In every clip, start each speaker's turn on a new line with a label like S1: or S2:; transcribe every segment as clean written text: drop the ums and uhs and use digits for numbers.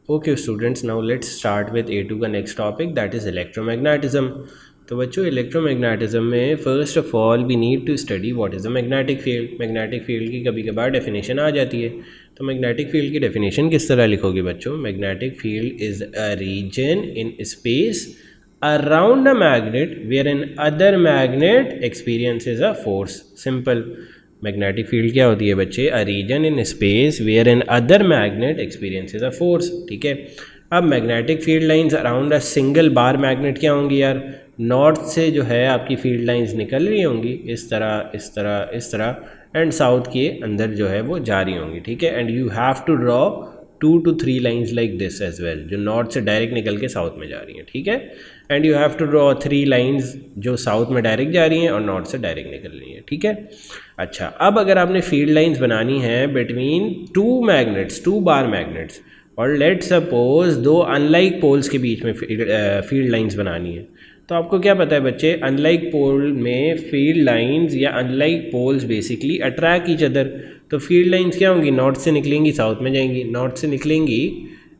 S1: Okay students, now let's start with A2 का next topic, that is electromagnetism. तो बच्चों, electromagnetism में first of all we need to study what is a magnetic field. Magnetic field की कभी कभार definition आ जाती है, तो मैग्नेटिक फील्ड की डेफिनेशन किस तरह लिखोगे बच्चों? Magnetic field is a region in space around a magnet where an other magnet experiences a force. Simple. Magnetic field क्या होती है बच्चे? A region in space where an other magnet experiences a force. ठीक है। अब magnetic field lines around a single bar magnet क्या होंगी यार? नॉर्थ से जो है आपकी फील्ड लाइंस निकल रही होंगी, इस तरह इस तरह इस तरह, एंड साउथ के अंदर जो है वो जा रही होंगी। ठीक है। And you have to draw 2 to 3 lines like this as well, जो नॉर्थ से डायरेक्ट निकल के साउथ में जा रही हैं। ठीक है। And you have to draw 3 lines जो साउथ में डायरेक्ट जा रही हैं और नॉर्थ से डायरेक्ट निकल रही हैं। ठीक है। अच्छा, अब अगर आपने फील्ड लाइंस बनानी है बिटवीन 2 मैग्नेट्स, 2 बार मैग्नेट्स, और लेट सपोज 2 अनलाइक पोल्स के बीच में फील्ड लाइंस बनानी है, तो आपको क्या पता है बच्चे? अनलाइक पोल में फील्ड लाइंस या unlike poles basically attract each other. तो फील्ड लाइंस क्या होंगी? नॉर्थ से निकलेंगी साउथ में जाएंगी, नॉर्थ से निकलेंगी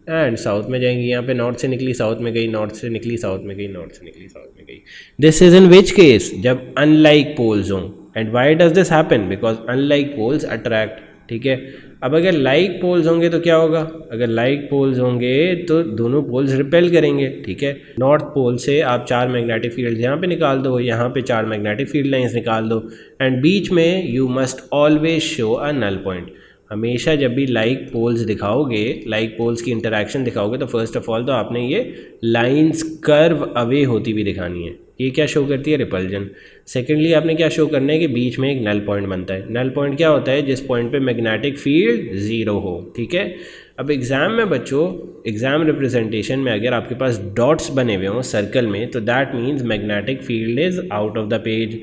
S1: एंड साउथ में जाएंगी। यहाँ पे नॉर्थ से निकली साउथ में गई, नॉर्थ से निकली साउथ में गई, नॉर्थ से निकली साउथ में गई। This is in which case? जब अनलाइक पोल्स हों। And why does this happen? Because unlike poles attract. ठीक है। अब अगर लाइक पोल्स होंगे तो क्या होगा? अगर लाइक पोल्स होंगे तो दोनों पोल्स रिपेल करेंगे। ठीक है। नॉर्थ पोल से आप 4 मैग्नेटिक फील्ड यहाँ पे निकाल दो, यहाँ पे 4 मैग्नेटिक फील्ड लाइंस निकाल दो, एंड बीच में you must always show a null point. हमेशा जब भी लाइक पोल्स दिखाओगे, लाइक पोल्स की इंटरेक्शन दिखाओगे, तो फर्स्ट ऑफ ऑल तो आपने ये लाइंस कर्व अवे होती हुई दिखानी है। ये क्या शो करती है? रिपल्जन। सेकेंडली आपने क्या शो करना है कि बीच में एक नल पॉइंट बनता है। नल पॉइंट क्या होता है? जिस पॉइंट पे मैग्नेटिक फील्ड ज़ीरो हो। ठीक है। अब एग्ज़ाम में बच्चों, एग्ज़ाम रिप्रेजेंटेशन में अगर आपके पास डॉट्स बने हुए हों सर्कल में, तो that means magnetic field is out of the page.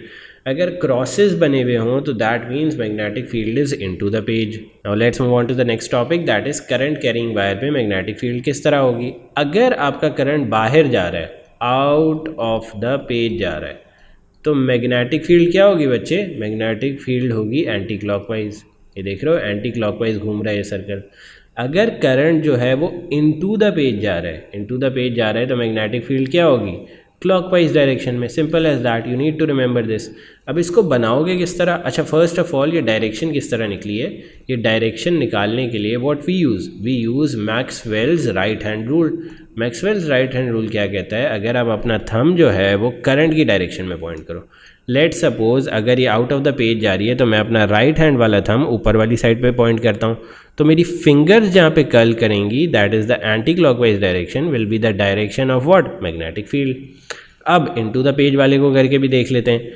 S1: अगर क्रॉसेस बने हुए हों तो that means magnetic field is into the page. Now let's move on to the next topic, that is current carrying wire पे magnetic field किस तरह होगी? अगर आपका करंट बाहर जा रहा है, आउट ऑफ द पेज जा रहा है, तो मैग्नेटिक फील्ड क्या होगी बच्चे? मैग्नेटिक फील्ड होगी एंटी क्लॉकवाइज। ये देख रहे हो, एंटी क्लॉकवाइज घूम रहा है ये सर्कल। अगर करंट जो है वो इनटू द पेज जा रहा है, इनटू द पेज जा रहा है, तो मैग्नेटिक फील्ड क्या होगी? क्लॉकवाइज डायरेक्शन में। Simple as that, you need to remember this. अब इसको बनाओगे किस तरह? अच्छा, फर्स्ट ऑफ ऑल ये डायरेक्शन किस तरह निकली है? ये डायरेक्शन निकालने के लिए what we use Maxwell's right hand rule. Maxwell's right hand rule क्या कहता है? अगर आप अपना थंब जो है वो करंट की डायरेक्शन में पॉइंट करो, लेट सपोज अगर ये आउट ऑफ द पेज जा रही है, तो मैं अपना राइट हैंड वाला थंब ऊपर वाली साइड पे पॉइंट करता हूँ, तो मेरी फिंगर्स जहाँ पे कर्ल करेंगी, that is the anti clockwise direction will be the direction of what? Magnetic field. अब इनटू द पेज वाले को करके भी देख लेते हैं।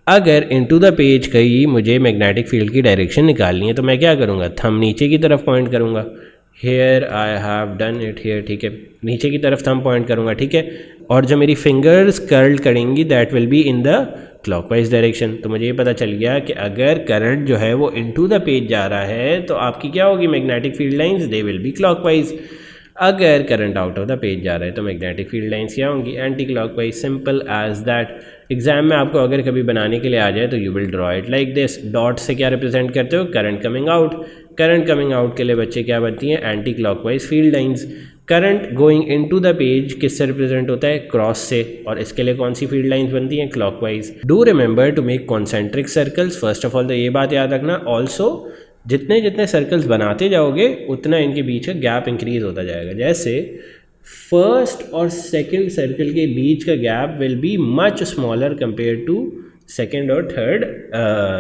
S1: अगर इनटू द पेज की मुझे मैग्नेटिक फील्ड की डायरेक्शन निकालनी है, तो मैं क्या करूँगा? थंब नीचे की तरफ पॉइंट करूँगा। Here I have done it here. ठीक है। नीचे की तरफ थंब पॉइंट करूँगा। ठीक है। और जो मेरी फिंगर्स कर्ल करेंगी, that will be in the clockwise direction. तो मुझे ये पता चल गया कि अगर करंट जो है वो इनटू द पेज जा रहा है, तो आपकी क्या होगी? Magnetic field lines they will be clockwise. अगर current out of the page जा रहा है, तो मैग्नेटिक फील्ड लाइंस क्या होंगी? Anticlockwise. Simple as that. Exam में आपको अगर कभी बनाने के लिए आ जाए, तो you will draw it like this. Dot से क्या रिप्रेजेंट करते हो? Current coming out. Current coming out के लिए बच्चे क्या बनती हैं? Anti clockwise field lines. Current going into the page किससे रिप्रेजेंट होता है? क्रॉस से। और इसके लिए कौन सी फील्ड लाइंस बनती हैं? Clockwise. Do remember to make concentric circles. First of all तो ये बात याद रखना। ऑल्सो जितने जितने सर्कल्स बनाते जाओगे, उतना इनके बीच का गैप इंक्रीज होता जाएगा। जैसे फर्स्ट और सेकंड सर्कल के बीच का gap will be much smaller compare to second और थर्ड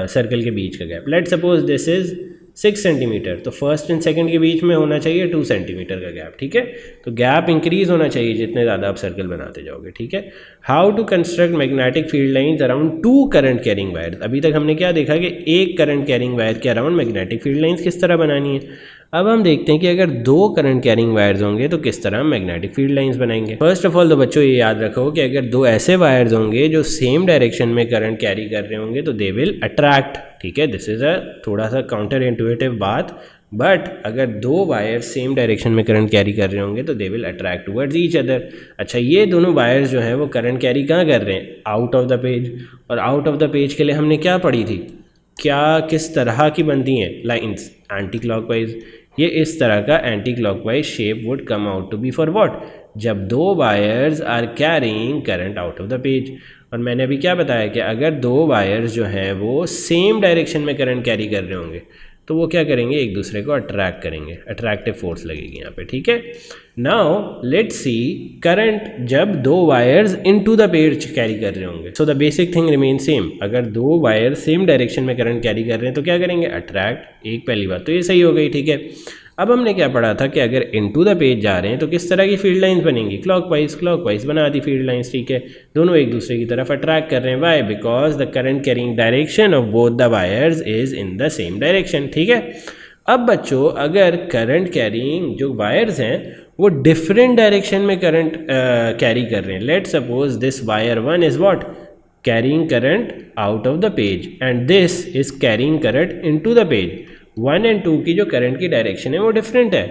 S1: सर्कल के बीच का gap. Let suppose this is 6 centimetre, तो फर्स्ट एंड सेकंड के बीच में होना चाहिए 2 सेंटीमीटर का गैप। ठीक है। तो गैप इंक्रीज होना चाहिए जितने ज़्यादा आप सर्कल बनाते जाओगे। ठीक है। How to construct magnetic field lines around 2 current carrying wire. अभी तक हमने क्या देखा कि एक करंट कैरिंग वायर के अराउंड मैग्नेटिक फील्ड लाइंस किस तरह बनानी है। अब हम देखते हैं कि अगर 2 करंट कैरिंग वायर्स होंगे तो किस तरह मैग्नेटिक फील्ड लाइंस बनाएंगे। फर्स्ट ऑफ ऑल तो बच्चों ये याद रखो कि अगर 2 ऐसे वायर्स होंगे जो सेम डायरेक्शन में करंट कैरी कर रहे होंगे, तो दे विल अट्रैक्ट। ठीक है। दिस इज अ थोड़ा सा काउंटर इंटुइटिव बात, बट अगर 2 वायर सेम डायरेक्शन में करंट कैरी कर रहे होंगे, तो they will attract towards each other. अच्छा, ये दोनों वायर्स जो हैं वो करंट कैरी कहाँ कर रहे हैं? Out of the page. और आउट ऑफ द पेज के लिए हमने क्या पढ़ी थी? क्या किस तरह की बनती हैं लाइंस? Anti clockwise. ये इस तरह का anti clockwise shape would come out to be for what, जब दो wires are carrying current out of the page. और मैंने अभी क्या बताया कि अगर दो वायर्स जो हैं वो सेम डायरेक्शन में करंट कैरी कर रहे होंगे तो वो क्या करेंगे, एक दूसरे को अट्रैक्ट करेंगे, अट्रैक्टिव फोर्स लगेगी यहाँ पे, ठीक है। नाउ लेट्स सी करंट जब दो wires into the page carry कर रहे होंगे, so the basic thing remain same. अगर दो वायर सेम डायरेक्शन में करंट कैरी कर रहे हैं तो क्या करेंगे, अट्रैक्ट। एक पहली बात तो ये सही हो गई, ठीक है। अब हमने क्या पढ़ा था कि अगर इनटू द पेज जा रहे हैं तो किस तरह की फील्ड लाइंस बनेंगी, क्लॉकवाइज बना दी फील्ड लाइंस, ठीक है। दोनों एक दूसरे की तरफ अट्रैक्ट कर रहे हैं, why, because the current carrying direction of both the wires is in the same direction, ठीक है। अब बच्चों अगर करंट कैरिंग जो वायर्स हैं वो डिफरेंट डायरेक्शन में करंट कैरी कर रहे हैं, late suppose this wire 1 is what, carrying current out of the page and this is carrying current into the page. 1 और 2 की जो करंट की डायरेक्शन है वो डिफरेंट है,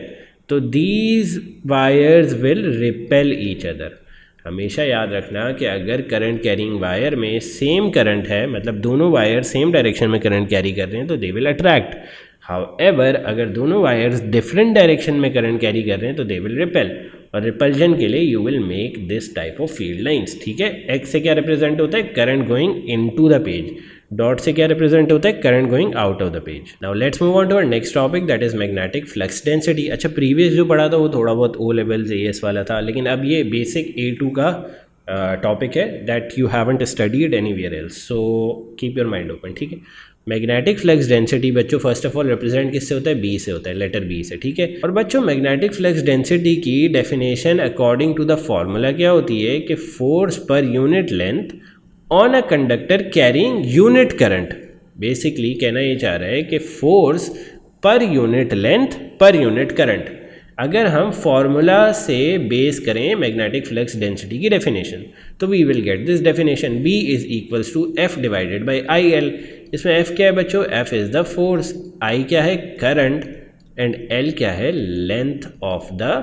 S1: तो these wires will repel each other. हमेशा याद रखना कि अगर करंट कैरिंग वायर में सेम करंट है, मतलब दोनों वायर सेम डायरेक्शन में करंट कैरी कर रहे हैं, तो दे विल अट्रैक्ट। हाउएवर अगर दोनों वायर्स डिफरेंट डायरेक्शन में करंट कैरी कर रहे हैं तो दे विल रिपेल, और रिपल्जन के लिए you will make this type of field lines, ठीक है। एक्स से क्या रिप्रेजेंट होता है, current going into the page, dot से क्या रिप्रेजेंट होता है, current going out of the page. Now let's move on to our next topic that is magnetic flux density. अच्छा, प्रीवियस जो पढ़ा था वो थोड़ा बहुत ओ लेवल AS वाला था, लेकिन अब ये बेसिक A2 का टॉपिक है that you haven't studied anywhere else, so keep your mind open, ठीक है। मैग्नेटिक फ्लक्स डेंसिटी बच्चों फर्स्ट ऑफ ऑल रिप्रेजेंट किससे होता है, B से होता है, लेटर B से, ठीक है। और बच्चों मैग्नेटिक फ्लक्स डेंसिटी की definition according to the formula क्या होती है कि force per unit length on a conductor carrying unit current. Basically कहना ये चाह रहा है कि force per unit length per unit current. अगर हम फॉर्मूला से बेस करें मैग्नेटिक फ्लक्स डेंसिटी की डेफिनेशन तो we will get this definition, B is equals to F divided by IL। इसमें F क्या है बच्चों, F is the force, I क्या है करंट, एंड L क्या है लेंथ ऑफ द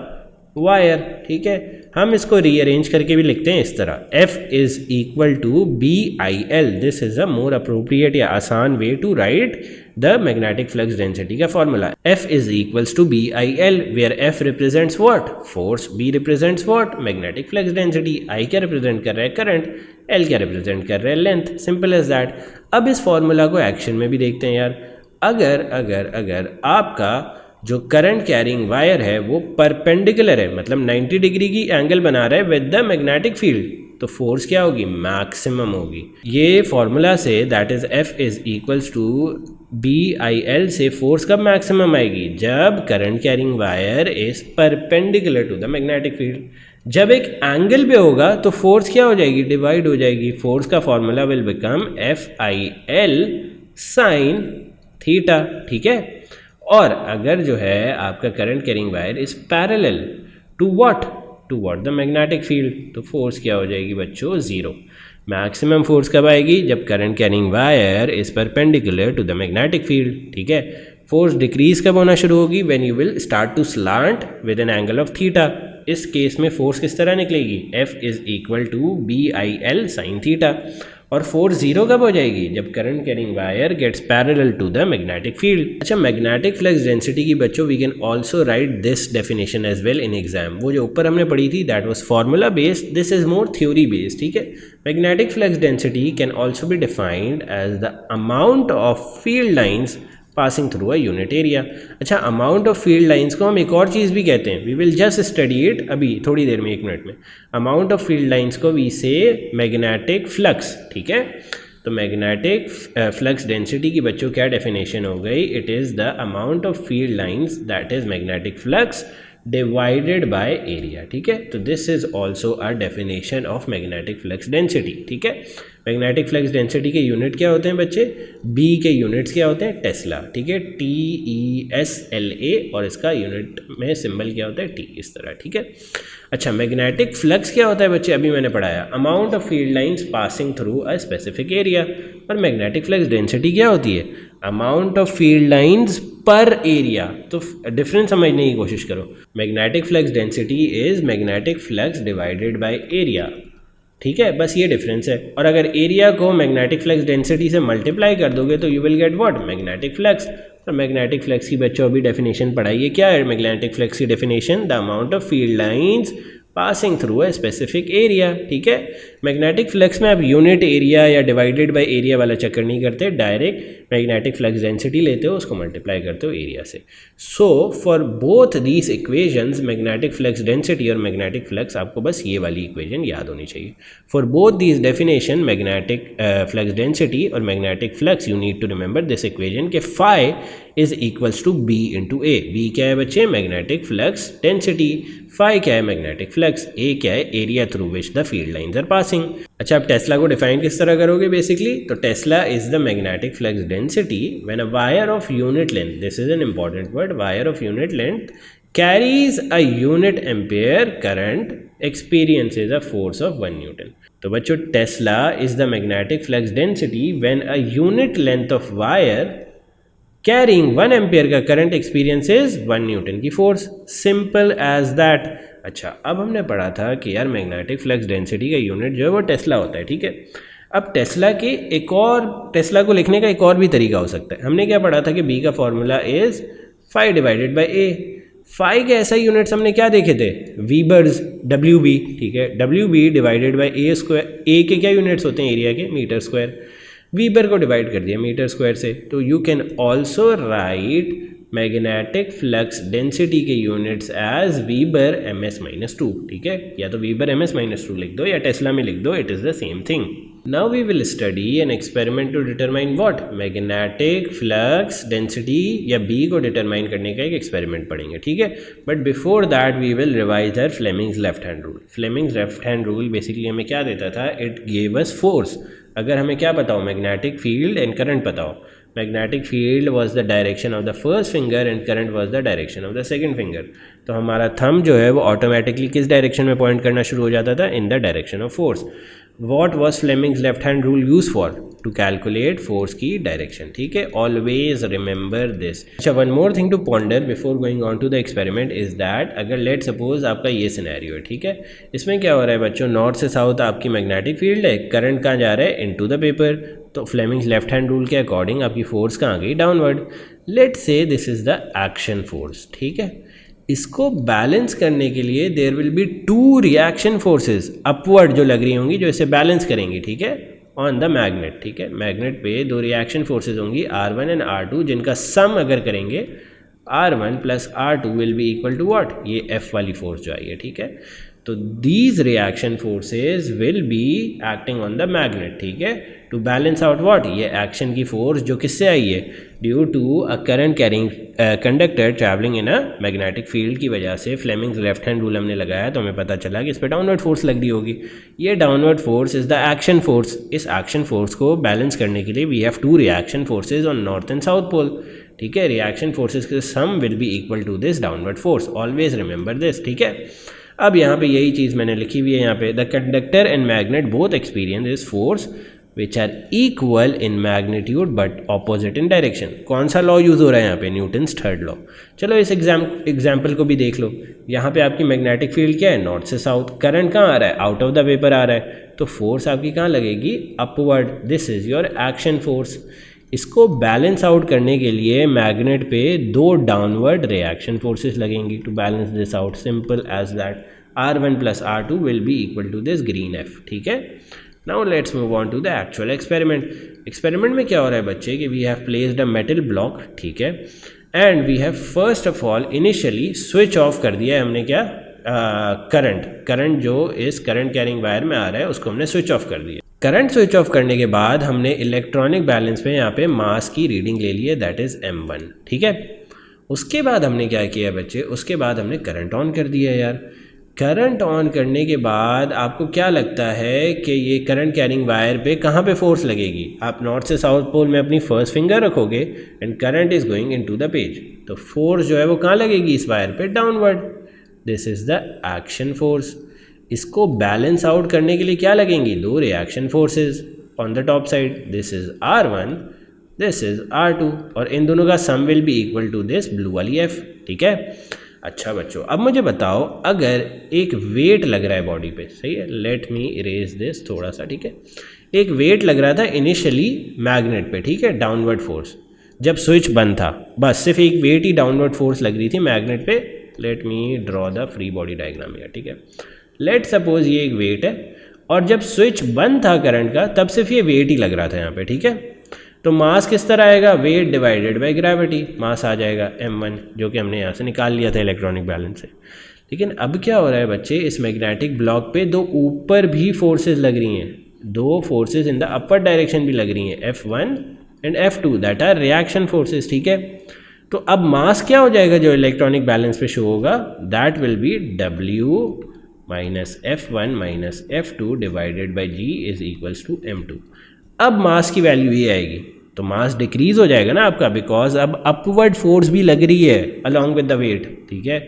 S1: वायर, ठीक है। हम इसको रीअरेंज करके भी लिखते हैं इस तरह, F is equal to BIL। This is a more appropriate या आसान way to write the magnetic flux density का formula. F is equals to BIL where F represents what, force, B represents what, magnetic flux density, I क्या represent कर रहा है, current, L क्या represent कर रहा है, लेंथ, सिंपल एज दैट। अब इस फॉर्मूला को एक्शन में भी देखते हैं यार। अगर अगर अगर आपका जो करंट कैरिंग वायर है वो परपेंडिकुलर है, मतलब 90 डिग्री की एंगल बना रहा है विद द मैग्नेटिक फील्ड, तो फोर्स क्या होगी, मैक्सिमम होगी। ये फॉर्मूला से that is F is equals to BIL से फोर्स कब मैक्सिमम आएगी, जब current carrying wire is perpendicular to the magnetic field. जब एक एंगल पे होगा तो फोर्स क्या हो जाएगी, डिवाइड हो जाएगी। फोर्स का formula will become FIL sine theta, ठीक है। और अगर जो है आपका current carrying wire is parallel to what the magnetic field, तो फोर्स क्या हो जाएगी बच्चों, जीरो। मैक्सिमम फोर्स कब आएगी, जब current carrying wire is perpendicular to the magnetic field, ठीक है। फोर्स डिक्रीज कब होना शुरू होगी, when you will start to slant with an angle of theta. इस केस में फोर्स किस तरह निकलेगी, F is equal to BIL sine theta. और फोर्स जीरो कब हो जाएगी, जब current carrying wire gets parallel to the magnetic field. अच्छा, मैग्नेटिक फ्लक्स डेंसिटी की बच्चों we can also write this definition as well in exam. वो जो ऊपर हमने पढ़ी थी that was formula based, this is more theory based, ठीक है। Magnetic flux density can also be defined as the amount of field lines passing through a unit area. अच्छा, amount of field lines को हम एक और चीज़ भी कहते हैं, we will just study it अभी थोड़ी देर में, 1 मिनट में। अमाउंट ऑफ फील्ड लाइंस को वी से मैग्नेटिक फ्लक्स, ठीक है। तो मैग्नेटिक फ्लक्स डेंसिटी की बच्चों क्या डेफिनेशन हो गई, it is the amount of field lines that is magnetic flux divided by area, ठीक है। तो this is also a definition of magnetic flux density, ठीक है। मैग्नेटिक फ्लक्स डेंसिटी के यूनिट क्या होते हैं बच्चे, B के यूनिट्स क्या होते हैं, टेस्ला, ठीक है, TESLA, और इसका यूनिट में सिंबल क्या होता है, T, इस तरह, ठीक है। अच्छा, मैग्नेटिक फ्लक्स क्या होता है बच्चे, अभी मैंने पढ़ाया, amount of field lines passing through a specific area. और मैग्नेटिक फ्लक्स डेंसिटी क्या होती है, अमाउंट ऑफ फील्ड लाइंस पर एरिया। तो डिफरेंस समझने की कोशिश करो, magnetic flux density is magnetic flux divided by area, ठीक है, बस ये डिफरेंस है। और अगर एरिया को मैग्नेटिक फ्लक्स डेंसिटी से मल्टीप्लाई कर दोगे तो you will get what, magnetic flux. और मैग्नेटिक फ्लक्स की बच्चों अभी डेफिनेशन पढ़ाई है, क्या है मैग्नेटिक फ्लक्स की definition, the amount of field lines passing through a specific area. ठीक है, मैग्नेटिक फ्लक्स में आप यूनिट एरिया या डिवाइडेड बाय एरिया वाला चक्कर नहीं करते, डायरेक्ट मैग्नेटिक फ्लक्स डेंसिटी लेते हो, उसको मल्टीप्लाई करते हो एरिया से। So for both these equations, magnetic flux density और मैग्नेटिक फ्लक्स, आपको बस ये वाली इक्वेशन याद होनी चाहिए। For both these definition, magnetic flux density और magnetic flux, you need to remember this equation के phi is equals to B into A. B क्या है बच्चे, मैग्नेटिक फ्लक्स डेंसिटी, फाई क्या है, मैग्नेटिक फ्लक्स, ए क्या है, area through which the field lines are passing. अच्छा, आप टेस्ला को डिफाइन किस तरह करोगे बेसिकली, तो Tesla is the magnetic flux density when a wire of unit length, this is an important word, wire of unit length carries a unit ampere current experiences a force of 1 Newton. तो बच्चों, Tesla is the magnetic flux density when a unit length of wire carrying 1 ampere का current experiences 1 Newton की force, simple as that. अच्छा, अब हमने पढ़ा था कि यार मैग्नेटिक फ्लक्स डेंसिटी का यूनिट जो है वो टेस्ला होता है, ठीक है। अब टेस्ला के एक और, टेस्ला को लिखने का एक और भी तरीका हो सकता है। हमने क्या पढ़ा था कि बी का formula is phi divided by A. Phi के ऐसा यूनिट्स हमने क्या देखे थे, वीबर्स, डब्ल्यू बी, ठीक है, W B divided by A square. A के क्या यूनिट्स होते हैं एरिया के, मीटर स्क्वायर, वीबर को डिवाइड कर दिया मीटर स्क्वायर से। तो you can also write magnetic flux density के units as weber M S minus two, ठीक है, या तो weber M S minus two लिख दो या टेस्ला में लिख दो, it is the same thing. Now we will study an experiment to determine what, magnetic flux density या बी को डिटरमाइन करने का एक एक्सपेरिमेंट पढ़ेंगे, ठीक है। But before that we will revise our Fleming's left hand rule. Fleming's left hand rule basically हमें क्या देता था, इट गेव अस फोर्स। अगर हमें क्या बताओ, मैग्नेटिक फील्ड एंड करंट बताओ, magnetic field was the direction of the first finger and current was the direction of the second finger, तो हमारा थंब जो है वो ऑटोमेटिकली किस डायरेक्शन में पॉइंट करना शुरू हो जाता था, in the direction of force. What was Fleming's left hand rule use for, to calculate force की डायरेक्शन, ठीक है, ऑलवेज रिमेंबर दिस। अच्छा, one more thing to ponder before going on to the experiment is that, अगर let suppose आपका ये scenario है, ठीक है, इसमें क्या हो रहा है बच्चों, नॉर्थ से साउथ आपकी मैग्नेटिक फील्ड है, करंट कहाँ जा रहा है, इनटू द पेपर, तो फ्लेमिंग्स लेफ्ट हैंड रूल के अकॉर्डिंग आपकी फोर्स कहाँ गई, downward. Let say this is the action force, ठीक है, इसको बैलेंस करने के लिए there will be two reaction forces upward जो लग रही होंगी, जो इसे बैलेंस करेंगी, ठीक है, ऑन द मैग्नेट, ठीक है, मैग्नेट पे दो रिएक्शन फोर्सेस होंगी R1 एंड R2, जिनका सम अगर करेंगे R1 plus R2 will be equal to what, ये F वाली फोर्स जो आई है, ठीक है। तो these reaction forces will be acting on the magnet, ठीक है, टू बैलेंस आउट व्हाट, ये एक्शन की फोर्स जो किससे आई है, due to a current carrying conductor travelling in a magnetic field की वजह से। फ्लेमिंग्स लेफ्ट हैंड रूल हमने लगाया तो हमें पता चला कि इस पर डाउनवर्ड फोर्स लग रही होगी, ये downward force is the action force. इस एक्शन फोर्स को बैलेंस करने के लिए we have to reaction forces on north and south pole, ठीक है, रिएक्शन फोर्सेज के sum will be equal to this downward force, always remember this, ठीक है। अब यहाँ पे यही चीज़ मैंने लिखी हुई है यहाँ पे, the conductor and magnet both experience is force which are equal in magnitude but opposite in direction. कौन सा लॉ यूज़ हो रहा है यहाँ पे, न्यूटन्स थर्ड लॉ। चलो इस एग्जाम्पल को भी देख लो, यहाँ पे आपकी मैग्नेटिक फील्ड क्या है, नॉर्थ से साउथ, करंट कहाँ आ रहा है, आउट ऑफ द पेपर आ रहा है, तो फोर्स आपकी कहाँ लगेगी, upward, this is your action force. इसको बैलेंस आउट करने के लिए मैग्नेट पे दो डाउनवर्ड रिएक्शन फोर्सेस लगेंगी to balance this out, simple as that, R1 plus R2 will be equal to this green F, ठीक है। Now let's move on to the actual experiment. Experiment में क्या हो रहा है बच्चे कि we have placed a metal block, ठीक है, and we have first of all initially switch off कर दिया है हमने क्या, करंट जो इस करंट कैरिंग वायर में आ रहा है उसको हमने स्विच ऑफ कर दिया। करंट स्विच ऑफ करने के बाद हमने इलेक्ट्रॉनिक बैलेंस पे यहाँ पे मास की रीडिंग ले ली है, दैट इज़ M1, ठीक है। उसके बाद हमने क्या किया बच्चे, उसके बाद हमने करंट ऑन कर दिया यार। करंट ऑन करने के बाद आपको क्या लगता है कि ये करंट कैरिंग वायर पे कहाँ पे फोर्स लगेगी, आप नॉर्थ से साउथ पोल में अपनी फर्स्ट फिंगर रखोगे and current is going into the page, तो फोर्स जो है वो कहाँ लगेगी, इस वायर पे, downward, this is the action force. इसको बैलेंस आउट करने के लिए क्या लगेंगी, दो reaction forces on the top side, this is R1, this is R2, और इन दोनों का sum will be equal to this blue वाली F, ठीक है। अच्छा बच्चों, अब मुझे बताओ अगर एक वेट लग रहा है बॉडी पे, सही है, लेट मी इरेज दिस थोड़ा सा, ठीक है। एक वेट लग रहा था इनिशियली मैग्नेट पे, ठीक है, डाउनवर्ड फोर्स, जब स्विच बंद था, बस सिर्फ एक वेट ही डाउनवर्ड फोर्स लग रही थी मैग्नेट पे। Let me draw the free body diagram here, ठीक है। लेट सपोज ये एक वेट है और जब स्विच बंद था करंट का तब सिर्फ ये वेट ही लग रहा था यहाँ पे, ठीक है। तो मास किस तरह आएगा, वेट डिवाइडेड बाय ग्रेविटी, मास आ जाएगा m1, जो कि हमने यहाँ से निकाल लिया था इलेक्ट्रॉनिक बैलेंस से। लेकिन अब क्या हो रहा है बच्चे, इस मैग्नेटिक ब्लॉक पे दो ऊपर भी फोर्सेस लग रही हैं, दो forces in the upper direction भी लग रही हैं, F1 and F2, that are reaction forces, ठीक है। तो अब मास क्या हो जाएगा जो इलेक्ट्रॉनिक बैलेंस पे शो होगा, that will be W minus F1 minus F2 divided by G is equals to M2। अब मास की वैल्यू ये आएगी, तो मास डिक्रीज हो जाएगा ना आपका, बिकॉज अब अपवर्ड फोर्स भी लग रही है अलॉन्ग विद द वेट, ठीक है।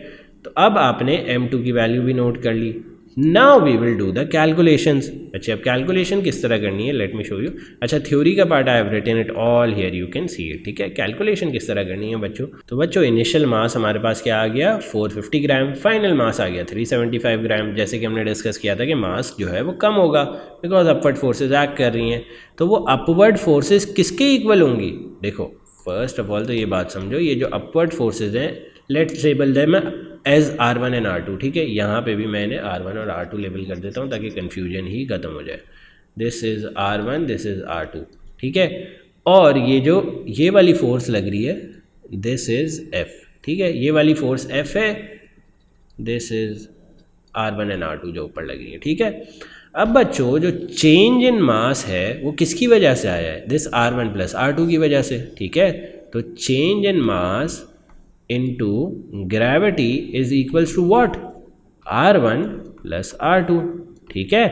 S1: तो अब आपने M2 की वैल्यू भी नोट कर ली। Now we will do the calculations. अच्छा, अब कैलकुलेशन किस तरह करनी है, लेट मी शो यू। अच्छा, थ्योरी का part I have written it all here, you can see it, ठीक है। कैलकुलेशन किस तरह करनी है बच्चों, तो बच्चों इनिशियल मास हमारे पास क्या आ गया 450 ग्राम, फाइनल मास आ गया 375 ग्राम। जैसे कि हमने डिस्कस किया था कि मास जो है वो कम होगा बिकॉज अपवर्ड फोर्सेज एक्ट कर रही हैं। तो वो अपवर्ड फोर्सेज किसके इक्वल होंगी, देखो फर्स्ट ऑफ ऑल तो ये बात समझो, ये जो अपवर्ड फोर्सेज हैं let's label them as R1 and R2, ठीक है। यहाँ पे भी मैंने R1 और R2 लेबल कर देता हूँ ताकि कन्फ्यूजन ही खत्म हो जाए। This is R1, this is R2, ठीक है। और ये जो ये वाली फोर्स लग रही है दिस इज़ F, ठीक है, ये वाली फोर्स F है, this is R1 and R2 जो ऊपर लग रही है, ठीक है। अब बच्चों जो चेंज इन मास है वो किसकी वजह से आया है, दिस R1 प्लस R2 की वजह से, ठीक है। तो change in mass into gravity is equals to what, R1 plus R2, ठीक है,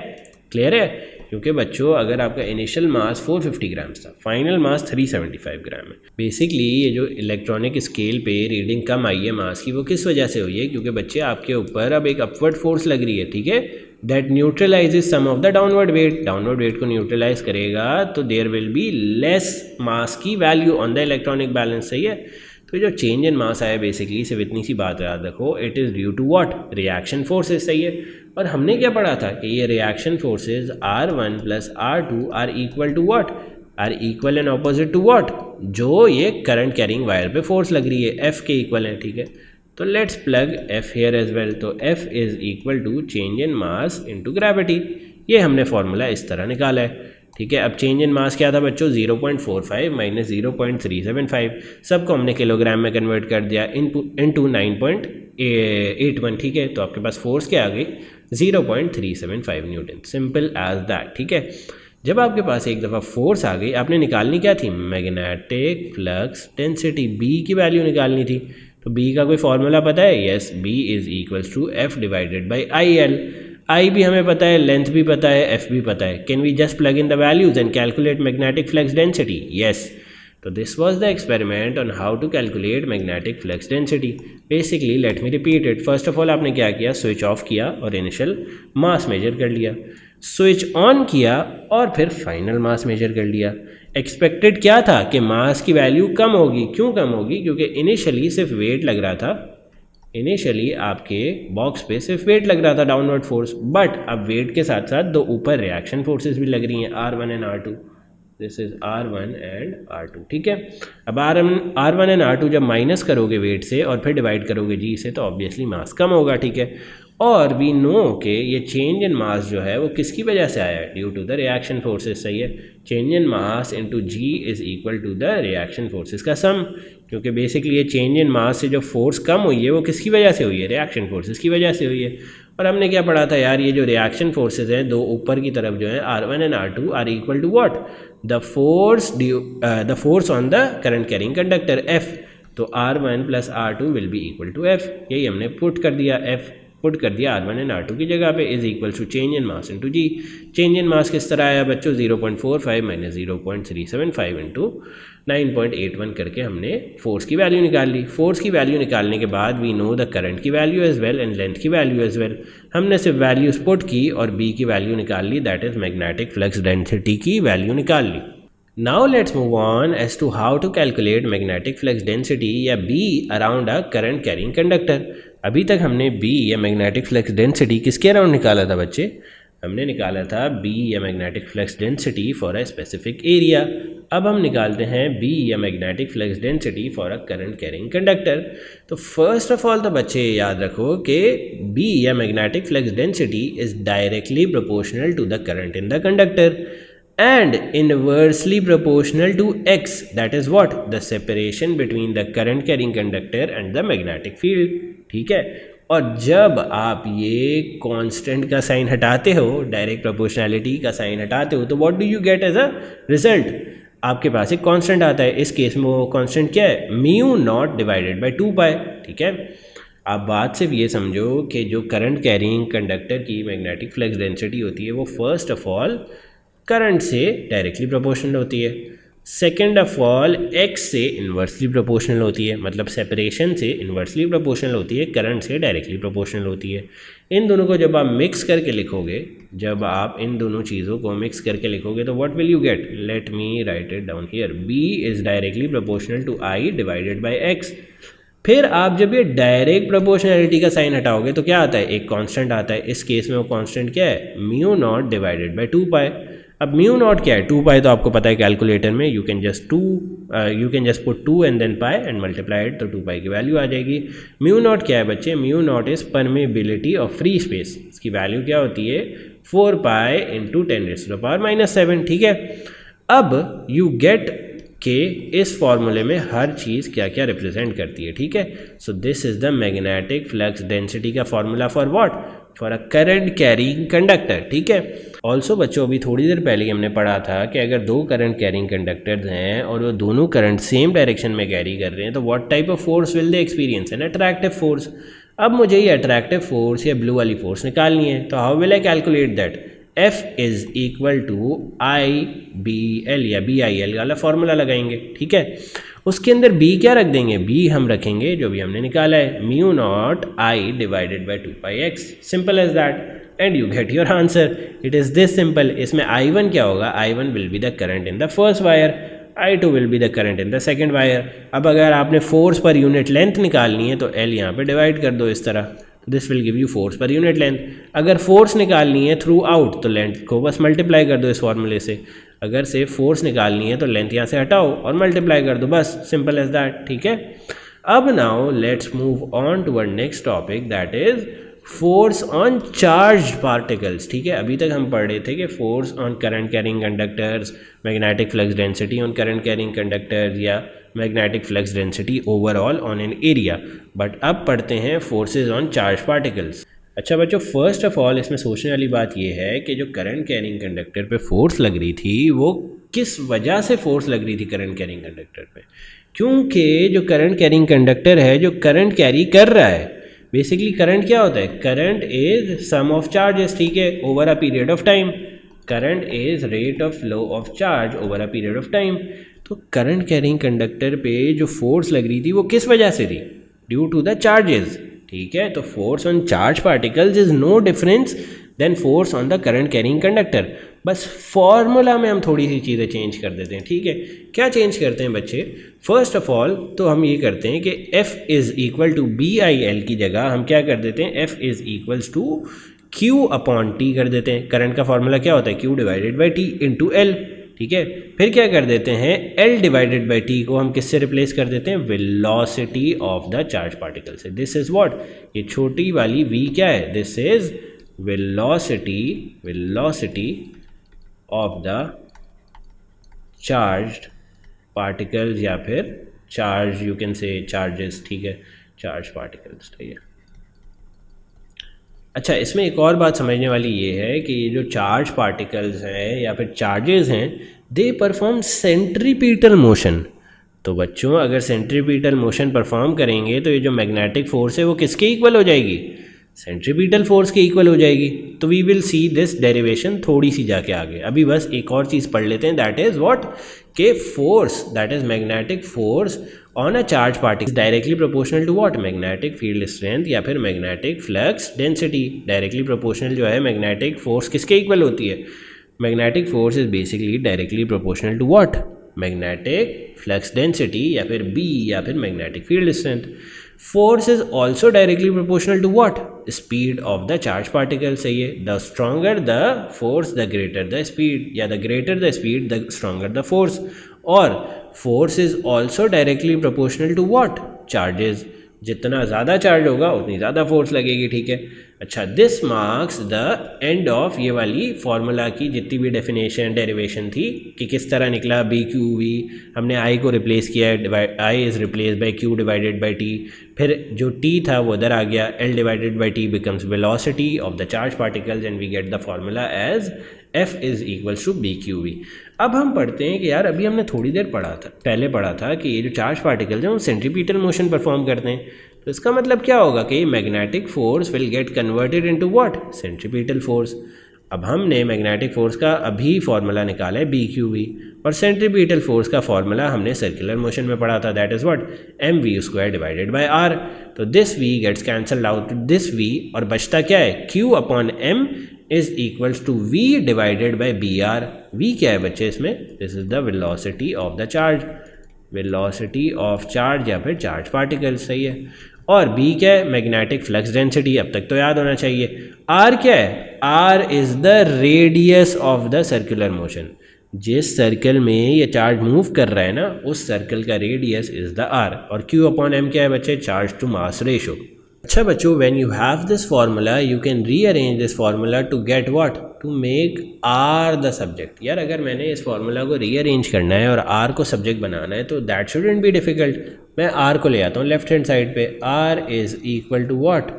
S1: क्लियर है। क्योंकि बच्चों अगर आपका इनिशियल मास 450 ग्राम्स था, फाइनल मास 375 ग्राम है। बेसिकली ये जो इलेक्ट्रॉनिक स्केल पे रीडिंग कम आई है मास की, वो किस वजह से हुई है, क्योंकि बच्चे आपके ऊपर अब एक अपवर्ड फोर्स लग रही है, ठीक है, that neutralizes some of the downward weight. Downward weight को न्यूट्रलाइज करेगा तो there will be less mass की value on the electronic balance, सही है। तो जो चेंज इन मास आया बेसिकली सिर्फ इतनी सी बात याद रखो, it is due to what, reaction forces, सही है। और हमने क्या पढ़ा था कि ये reaction forces R1 plus R2 are equal to what, are equal and opposite to what, जो ये करंट कैरिंग वायर पे फोर्स लग रही है F के इक्वल है, ठीक है। तो let's plug F here as well, तो F is equal to change in mass into gravity. ये हमने फॉर्मूला इस तरह निकाला है, ठीक है। अब चेंज इन मास क्या था बच्चों, 0.45 माइनस 0.375, सबको हमने किलोग्राम में कन्वर्ट कर दिया इनटू 9.81, ठीक है। तो आपके पास फोर्स क्या आ गई 0.375 न्यूटन, सिंपल एज दैट, ठीक है। जब आपके पास एक दफ़ा फोर्स आ गई, आपने निकालनी क्या थी, मैग्नेटिक फ्लक्स डेंसिटी, B की वैल्यू निकालनी थी। तो B का कोई फार्मूला पता है, yes, B is equals to F divided by IL। I भी हमें पता है, लेंथ भी पता है, F भी पता है। Can we just plug in the values and calculate magnetic flux density, yes. तो this was the experiment on how to calculate magnetic flux density. Basically let me repeat it, first of all आपने क्या किया, switch off किया और initial mass major कर लिया, switch on किया और फिर फाइनल मास मेजर कर लिया। एक्सपेक्टेड क्या था कि मास की वैल्यू कम होगी, क्यों कम होगी, क्योंकि इनिशियली सिर्फ वेट लग रहा था, इनिशियली आपके बॉक्स पे सिर्फ वेट लग रहा था डाउनवर्ड फोर्स, बट अब वेट के साथ साथ दो ऊपर रिएक्शन फोर्सेस भी लग रही हैं R1 and R2, this is R1 and R2, ठीक है। अब R1 एंड R2 जब माइनस करोगे वेट से और फिर डिवाइड करोगे G से तो ऑब्वियसली मास कम होगा, ठीक है। और वी नो कि ये चेंज इन मास जो है वो किसकी वजह से आया है, due to the reaction forces, सही है। Change in mass into G is equal to the reaction forces का सम, क्योंकि बेसिकली ये चेंज इन मास से जो फोर्स कम हुई है वो किसकी वजह से हुई है, रिएक्शन फोर्सेस की वजह से हुई है। और हमने क्या पढ़ा था यार, ये जो रिएक्शन फोर्सेज हैं दो ऊपर की तरफ जो है R1 and R2 are equal to what, the force on the current carrying conductor F। तो R1 plus R2 will be equal to F, यही हमने पुट कर दिया, F पुट कर दिया R1 एंड R2 की जगह पे, is equal to change in mass into G। Change in mass किस तरह आया बच्चों, 0.45 माइनस 0.375 इंटू 9.81 करके हमने फोर्स की वैल्यू निकाल ली। फोर्स की वैल्यू निकालने के बाद वी नो द करंट की value as well and length की वैल्यू एज वेल। हमने सिर्फ वैल्यूज पुट की और B की वैल्यू निकाल ली, that is magnetic flux density की वैल्यू निकाल ली। Now let's move on as to how to calculate magnetic flux density या B around a current carrying conductor। अभी तक हमने बी या मैग्नेटिक फ्लक्स डेंसिटी किसके अराउंड निकाला था बच्चे? हमने निकाला था बी या magnetic flux density for a specific area. अब हम निकालते हैं बी या magnetic flux density for a current carrying conductor. तो फर्स्ट ऑफ ऑल तो बच्चे याद रखो कि बी या magnetic flux density is directly proportional to the current in the conductor and inversely proportional to x, that is what, the separation between the current carrying conductor and the magnetic field। ठीक है, और जब आप ये constant का sign हटाते हो, direct proportionality का साइन हटाते हो, तो what do you get as a result? आपके पास एक कांस्टेंट आता है। इस केस में वो कांस्टेंट क्या है? म्यू नॉट डिवाइडेड बाय 2 पाई। ठीक है, आप बात सिर्फ ये समझो कि जो करंट कैरिंग कंडक्टर की मैग्नेटिक फ्लक्स डेंसिटी होती है वो फर्स्ट ऑफ ऑल करंट से डायरेक्टली प्रोपोर्शनल होती है, सेकेंड ऑफ ऑल एक्स से इन्वर्सली प्रोपोर्शनल होती है, मतलब सेपरेशन से इन्वर्सली प्रोपोर्शनल होती है, करंट से डायरेक्टली प्रोपोर्शनल होती है। इन दोनों को जब आप मिक्स करके लिखोगे, जब आप इन दोनों चीज़ों को मिक्स करके लिखोगे तो what will you get? Let me write it down here. B is directly proportional to I divided by X. फिर आप जब ये डायरेक्ट प्रोपोर्शनैलिटी का साइन हटाओगे तो क्या आता है? एक कांस्टेंट आता है। इस केस में वो कांस्टेंट क्या है? म्यू नॉट डिवाइडेड बाय 2 पाई। अब म्यू नॉट क्या है? 2 पाई तो आपको पता है कैलकुलेटर में you can just put 2 and then pi and multiply it, तो 2 पाई की वैल्यू आ जाएगी। म्यू नॉट क्या है बच्चे? Mu naught is permeability of free space. इसकी वैल्यू क्या होती है? 4 पाई इंटू 10⁻⁷। ठीक है, अब यू गेट के इस फॉर्मूले में हर चीज़ क्या क्या रिप्रेजेंट करती है। ठीक है, so this is the magnetic flux density का formula for what? For a current carrying conductor. ठीक है, ऑल्सो बच्चों अभी थोड़ी देर पहले हमने पढ़ा था कि अगर दो करंट कैरिंग कंडक्टर्स हैं और वो दोनों करंट सेम डायरेक्शन में कैरी कर रहे हैं तो what type of force will they experience? An attractive force. अब मुझे ये अट्रैक्टिव फोर्स या ब्लू वाली फोर्स निकालनी है, तो how will I calculate that? F is equal to I B L या बी आई एल वाला फॉर्मूला लगाएंगे। ठीक है, उसके अंदर B क्या रख देंगे? B हम रखेंगे जो भी हमने निकाला है, mu naught I divided by 2 pi X. Simple as that and you get your answer. It is this simple. इसमें I1 क्या होगा? I1 will be the current in the first wire, I2 will be the current in the second wire. अब अगर आपने force per unit length निकालनी है तो L यहाँ पे डिवाइड कर दो इस तरह, this will give you force per unit length. अगर फोर्स निकालनी है थ्रू आउट तो लेंथ को बस मल्टीप्लाई कर दो इस फॉर्मूले से। अगर से फोर्स निकालनी है तो लेंथ यहाँ से हटाओ और मल्टीप्लाई कर दो, बस सिंपल एज दैट। ठीक है, अब now let's move on to our next topic, that is force on charge particles. ठीक है, अभी तक हम पढ़ रहे थे कि force on current carrying conductors, magnetic flux density on current carrying conductors या magnetic flux density overall on an area, but अब पढ़ते हैं फोर्सेज ऑन चार्ज पार्टिकल्स। अच्छा बच्चों, फर्स्ट ऑफ ऑल इसमें सोचने वाली बात यह है कि जो करंट कैरिंग कंडक्टर पे फोर्स लग रही थी वो किस वजह से फोर्स लग रही थी करंट कैरिंग कंडक्टर पे? क्योंकि जो करंट कैरिंग कंडक्टर है जो करंट कैरी कर रहा है, बेसिकली करंट क्या होता है? Current is sum of charges. ठीक है, over a period of time. Current is rate of flow of charge over a period of time. तो करंट कैरिंग कंडक्टर पे जो फोर्स लग रही थी वो किस वजह से थी? Due to the charges. ठीक है, तो force on charge particles is no difference then force on the current carrying conductor. बस फॉर्मूला में हम थोड़ी सी चीज़ें चेंज कर देते हैं। ठीक है, क्या चेंज करते हैं बच्चे? फर्स्ट ऑफ ऑल तो हम ये करते हैं कि F is equal to B I L की जगह हम क्या कर देते हैं? F is equals to Q upon T कर देते हैं। करंट का फॉर्मूला क्या होता है? Q divided by T into L। ठीक है, फिर क्या कर देते हैं? L डिवाइडेड बाई T को हम किससे रिप्लेस कर देते हैं? Velocity of the charge particle से। This is what? ये छोटी वाली V क्या है? This is velocity of the charged particles या फिर charge, you can say charges. ठीक है, चार्ज पार्टिकल्स। ठीक है, अच्छा इसमें एक और बात समझने वाली ये है कि ये जो चार्ज पार्टिकल्स हैं या फिर चार्जेस हैं, दे परफॉर्म सेंट्रीपिटल मोशन। तो बच्चों अगर सेंट्रीपिटल मोशन परफॉर्म करेंगे तो ये जो मैग्नेटिक फोर्स है वो किसके इक्वल हो जाएगी? सेंट्रीपिटल फोर्स के इक्वल हो जाएगी। तो we will see this derivation थोड़ी सी जाके आगे। अभी बस एक और चीज़ पढ़ लेते हैं, दैट इज़ व्हाट? के force, that is magnetic force on a charge particle directly proportional to what? Magnetic field strength या फिर magnetic flux density. Directly proportional जो है मैग्नेटिक फोर्स किसके इक्वल होती है? Magnetic force is basically directly proportional to what? Magnetic flux density या फिर B या फिर magnetic field strength. Force is also directly proportional to what? Speed of the charge particle. सही है. The stronger the force the greater the speed, या the greater the speed the stronger the force. और force is also directly proportional to what? Charges. जितना ज़्यादा charge होगा उतनी ज़्यादा force लगेगी. ठीक है. अच्छा, this marks the end of ये वाली फार्मूला की जितनी भी डेफिनेशन डेरिवेशन थी कि किस तरह निकला बी क्यू वी. हमने आई को रिप्लेस किया, I is replace by Q divided by T. फिर जो टी था वो उधर आ गया, L divided by T becomes velocity of the charge particles and we get the formula as F is equals to B Q V. अब हम पढ़ते हैं कि यार अभी हमने थोड़ी देर पहले पढ़ा था कि ये जो चार्ज पार्टिकल्स हैं वो सेंट्रीपिटल मोशन परफॉर्म करते हैं. तो इसका मतलब क्या होगा कि magnetic force will get converted into what? Centripetal force. अब हमने मैग्नेटिक फोर्स का अभी फार्मूला निकाला है बी क्यू वी, और सेंट्रीपिटल फोर्स का फार्मूला हमने सर्कुलर मोशन में पढ़ा था, that is what? M V square divided by R. तो this V gets cancelled out this V, और बचता क्या है? Q upon M is equals to V divided by B R. V क्या है बच्चे इसमें? This is the velocity of the charge, velocity of charge या फिर चार्ज पार्टिकल. सही है. और बी क्या है? Magnetic flux density. अब तक तो याद होना चाहिए. आर क्या है? R is the radius of the circular motion. जिस सर्कल में ये चार्ज मूव कर रहा है ना, उस सर्कल का रेडियस इज द आर. और क्यू अपॉन एम क्या है बच्चे? Charge to mass ratio. अच्छा बच्चों, when you have this formula you can rearrange this formula to get what? To make R the subject. यार अगर मैंने इस फार्मूला को रीअरेंज करना है और आर को सब्जेक्ट बनाना है तो दैट शुडंट बी डिफिकल्ट. मैं आर को ले आता हूँ लेफ्ट हैंड साइड पे. R is equal to what?